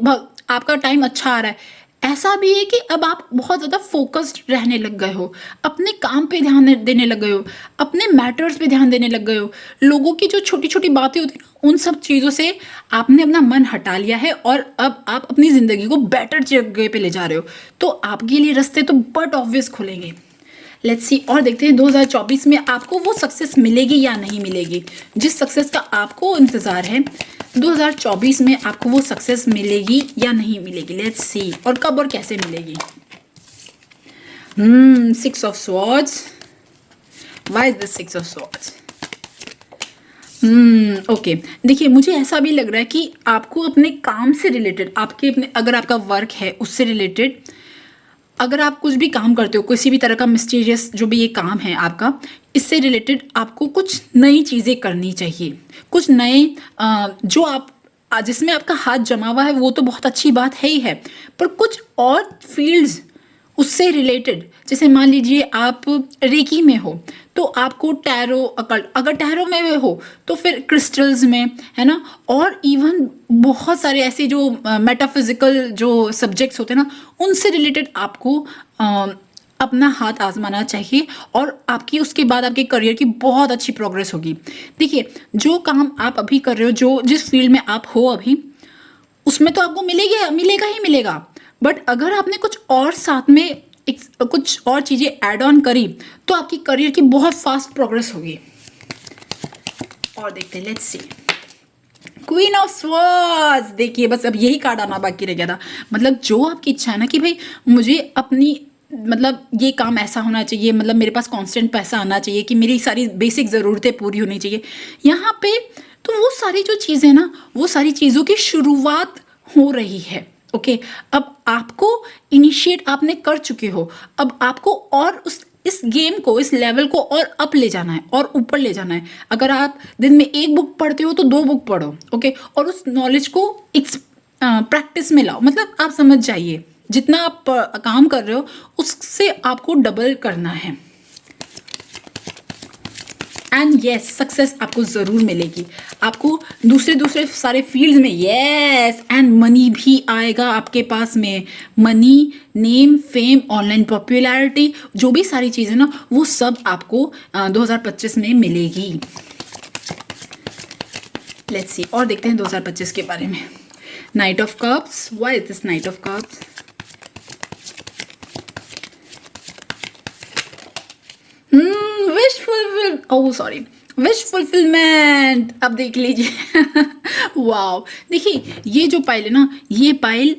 आपका टाइम अच्छा आ रहा है, ऐसा भी है कि अब आप बहुत ज़्यादा फोकस्ड रहने लग गए हो, अपने काम पे ध्यान देने लग गए हो, अपने मैटर्स पे ध्यान देने लग गए हो। लोगों की जो छोटी छोटी बातें होती हैं ना, उन सब चीज़ों से आपने अपना मन हटा लिया है और अब आप अपनी ज़िंदगी को बेटर जगह पे ले जा रहे हो। तो आपके लिए रास्ते तो बट ऑब्वियस खुलेंगे। लेट्स सी, और देखते हैं 2024 में आपको वो सक्सेस मिलेगी या नहीं मिलेगी। जिस सक्सेस का आपको इंतज़ार है, 2024 में आपको वो सक्सेस मिलेगी या नहीं मिलेगी। लेट्स सी, और कब और कैसे मिलेगी। 6 of swords, why is this 6 of swords. Okay, देखिए मुझे ऐसा भी लग रहा है कि आपको अपने काम से रिलेटेड, आपके अपने, अगर आपका वर्क है उससे रिलेटेड, अगर आप कुछ भी काम करते हो, किसी भी तरह का मिस्टीरियस जो भी ये काम है आपका, इससे रिलेटेड आपको कुछ नई चीज़ें करनी चाहिए। कुछ नए जो आप जिसमें आपका हाथ जमा हुआ है वो तो बहुत अच्छी बात है ही है, पर कुछ और फील्ड्स उससे रिलेटेड, जैसे मान लीजिए आप रेकी में हो तो आपको टैरो अकल्ट, अगर टैरो में हो तो फिर क्रिस्टल्स में, है ना। और इवन बहुत सारे ऐसे जो मेटाफिजिकल जो सब्जेक्ट्स होते हैं ना, उनसे रिलेटेड आपको अपना हाथ आजमाना चाहिए और आपकी उसके बाद आपके करियर की बहुत अच्छी प्रोग्रेस होगी। देखिए जो काम आप अभी कर रहे हो, जो जिस फील्ड में आप हो अभी, उसमें तो आपको मिलेगा ही मिलेगा। बट अगर आपने कुछ और साथ में कुछ और चीज़ें ऐड ऑन करी तो आपकी करियर की बहुत फास्ट प्रोग्रेस होगी। और देखते हैं, let's see, queen of swords. देखिए बस अब यही कार्ड आना बाकी रह गया था। मतलब जो आपकी इच्छा है ना कि भाई मुझे अपनी, मतलब ये काम ऐसा होना चाहिए, मतलब मेरे पास कांस्टेंट पैसा आना चाहिए, कि मेरी सारी बेसिक ज़रूरतें पूरी होनी चाहिए यहाँ पे, तो वो सारी जो चीज़ें ना, वो सारी चीज़ों की शुरुआत हो रही है। ओके, अब आपको इनिशिएट आपने कर चुके हो, अब आपको और इस गेम को, इस लेवल को और अप ले जाना है और ऊपर ले जाना है। अगर आप दिन में 1 बुक पढ़ते हो तो 2 बुक पढ़ो, ओके, और उस नॉलेज को प्रैक्टिस में लाओ। मतलब आप समझ जाइए, जितना आप काम कर रहे हो उससे आपको डबल करना है। एंड यस, सक्सेस आपको ज़रूर मिलेगी, आपको दूसरे सारे फील्ड्स में, यस, एंड मनी भी आएगा आपके पास में। Money, name, fame, online popularity, जो भी सारी चीज़ें ना, वो सब आपको 2025 में मिलेगी। लेट्स सी और देखते हैं 2025 के बारे में। Night of cups, why is this night of cups? Wish fulfil, oh sorry, wish fulfilment. अब देख लीजिए वाओ, देखिए ये जो पाइल है ना, ये पाइल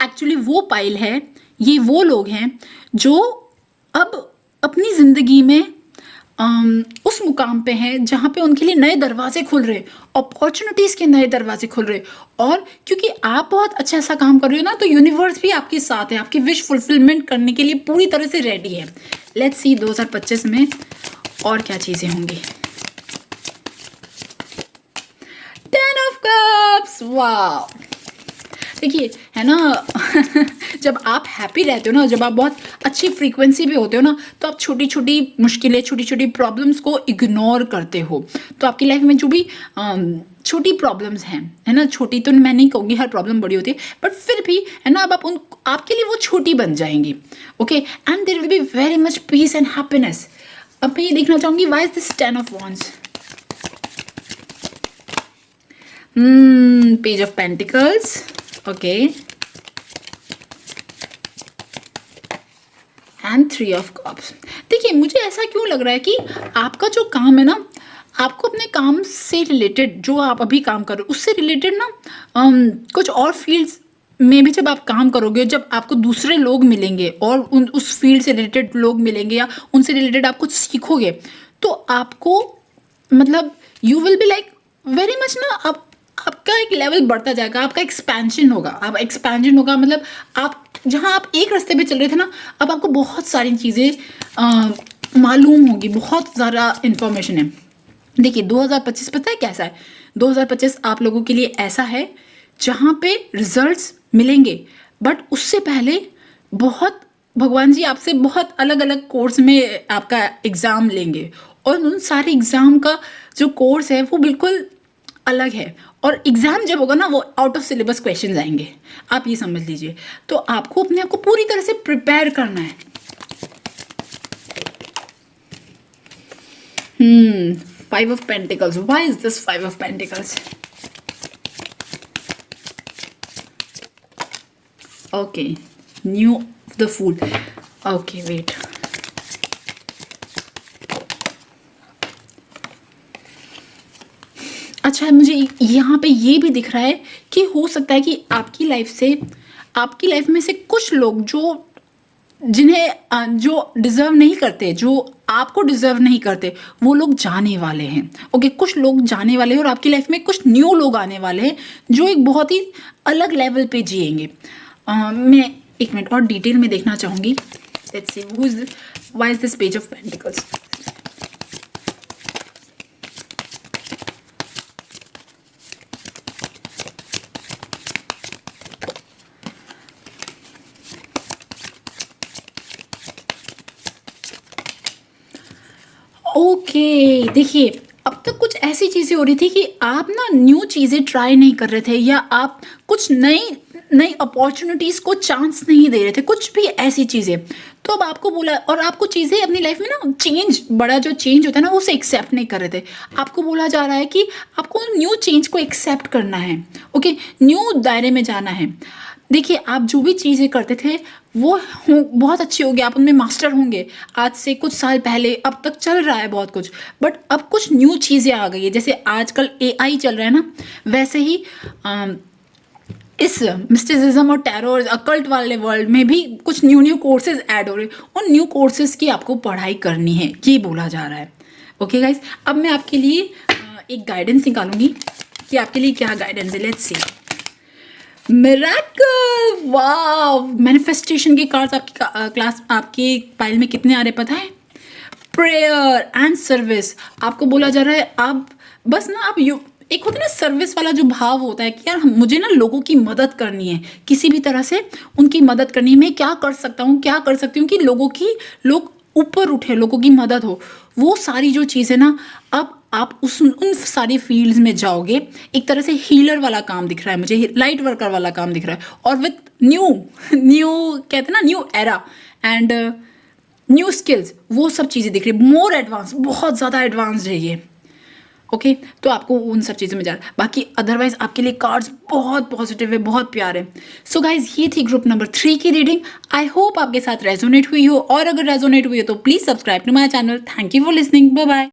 एक्चुअली वो पाइल है, ये वो लोग हैं जो अब अपनी ज़िंदगी में उस मुकाम पे हैं जहाँ पे उनके लिए नए दरवाजे खुल रहे, अपॉर्चुनिटीज़ के नए दरवाजे खुल रहे। और क्योंकि आप बहुत अच्छा सा काम कर रहे हो ना, तो यूनिवर्स भी आपके साथ है, आपकी विश फुलफिलमेंट करने के लिए पूरी तरह से रेडी है। लेट्स सी 2025 में और क्या चीज़ें होंगी। 10 ऑफ कप्स, वाह। देखिए है ना जब आप हैप्पी रहते हो ना, जब आप बहुत अच्छी फ्रीक्वेंसी पे होते हो ना, तो आप छोटी छोटी मुश्किलें, छोटी छोटी प्रॉब्लम्स को इग्नोर करते हो। तो आपकी लाइफ में जो भी छोटी प्रॉब्लम्स हैं, है ना, छोटी तो मैं नहीं कहूँगी, हर प्रॉब्लम बड़ी होती है, बट फिर भी है ना, अब आप उन आपके लिए वो छोटी बन जाएंगी। Okay, and there will be very much peace and happiness. अब मैं ये देखना चाहूँगी, why is this 10 of wands? Page of pentacles, okay, and 3 of cups. देखिए मुझे ऐसा क्यों लग रहा है कि आपका जो काम है ना, आपको अपने काम से रिलेटेड, जो आप अभी काम कर रहे हो उससे रिलेटेड ना कुछ और फील्ड्स में भी जब आप काम करोगे, जब आपको दूसरे लोग मिलेंगे और उस फील्ड से रिलेटेड लोग मिलेंगे या उनसे रिलेटेड आप कुछ सीखोगे, तो आपको मतलब you will be like very much ना, आपका एक लेवल बढ़ता जाएगा, आपका एक्सपेंशन होगा। आप एक्सपेंशन होगा मतलब आप जहाँ आप एक रास्ते पे चल रहे थे ना, अब आपको बहुत सारी चीज़ें मालूम होगी, बहुत ज़्यादा इन्फॉर्मेशन है। देखिए 2025 पता है कैसा है? 2025 आप लोगों के लिए ऐसा है जहाँ पे रिजल्ट्स मिलेंगे, बट उससे पहले बहुत भगवान जी आपसे बहुत अलग अलग कोर्स में आपका एग्ज़ाम लेंगे, और उन सारे एग्ज़ाम का जो कोर्स है वो बिल्कुल अलग है। और एग्ज़ाम जब होगा ना, वो आउट ऑफ सिलेबस क्वेश्चन आएंगे, आप ये समझ लीजिए। तो आपको अपने आप को पूरी तरह से प्रिपेयर करना है। 5 of pentacles, why is this 5 of pentacles? Okay, new the fool, okay wait, अच्छा मुझे यहाँ पे ये भी दिख रहा है कि हो सकता है कि आपकी लाइफ में से कुछ लोग जो जिन्हें जो डिज़र्व नहीं करते, जो आपको डिज़र्व नहीं करते, वो लोग जाने वाले हैं। ओके, कुछ लोग जाने वाले हैं और आपकी लाइफ में कुछ न्यू लोग आने वाले हैं जो एक बहुत ही अलग लेवल पे जिएंगे। मैं एक मिनट और डिटेल में देखना चाहूँगी। Let's see why is this page of pentacles? Okay, देखिए अब तक कुछ ऐसी चीज़ें हो रही थी कि आप ना न्यू चीज़ें ट्राई नहीं कर रहे थे, या आप कुछ नई नई अपॉर्चुनिटीज़ को चांस नहीं दे रहे थे, कुछ भी ऐसी चीज़ें। तो अब आपको बोला, और आपको चीज़ें अपनी लाइफ में ना चेंज, बड़ा जो चेंज होता है ना, उसे एक्सेप्ट नहीं कर रहे थे। आपको बोला जा रहा है कि आपको न्यू चेंज को एक्सेप्ट करना है। ओके, न्यू दायरे में जाना है। देखिए आप जो भी चीज़ें करते थे वो बहुत अच्छी होगी, आप उनमें मास्टर होंगे आज से कुछ साल पहले, अब तक चल रहा है बहुत कुछ, बट अब कुछ न्यू चीज़ें आ गई है। जैसे आजकल AI चल रहा है ना, वैसे ही इस मिस्टिसिज्म और टैरो और अकल्ट वाले वर्ल्ड में भी कुछ न्यू कोर्सेज ऐड हो रहे हैं। उन न्यू कोर्सेज की आपको पढ़ाई करनी है, ये बोला जा रहा है। ओके गाइज, अब मैं आपके लिए एक गाइडेंस निकालूंगी कि आपके लिए क्या गाइडेंस है। Let's see. Miracle, wow, manifestation के कार्ड्स आपकी पाइल में कितने आ रहे पता है? Prayer and service. आपको बोला जा रहा है आप बस ना, आप एक होता है ना सर्विस वाला जो भाव होता है कि यार मुझे ना लोगों की मदद करनी है, किसी भी तरह से उनकी मदद करनी है, मैं क्या कर सकता हूँ, क्या कर सकती हूँ कि लोग ऊपर उठे, लोगों की मदद हो। वो सारी जो चीज़ें ना, अब आप उन सारी फील्ड्स में जाओगे। एक तरह से हीलर वाला काम दिख रहा है मुझे, लाइट वर्कर वाला काम दिख रहा है, और विथ न्यू कहते हैं ना, new era and new skills, वो सब चीज़ें दिख रही है। मोर एडवांस, बहुत ज़्यादा एडवांस्ड है ये। ओके तो आपको उन सब चीज़ों में जाना, बाकी अदरवाइज आपके लिए कार्ड्स बहुत पॉजिटिव है, बहुत प्यार है। सो गाइज ये थी ग्रुप नंबर 3 की रीडिंग। आई होप आपके साथ रेजोनेट हुई हो, और अगर रेजोनेट हुई हो तो please subscribe to my channel. Thank you for listening, bye bye.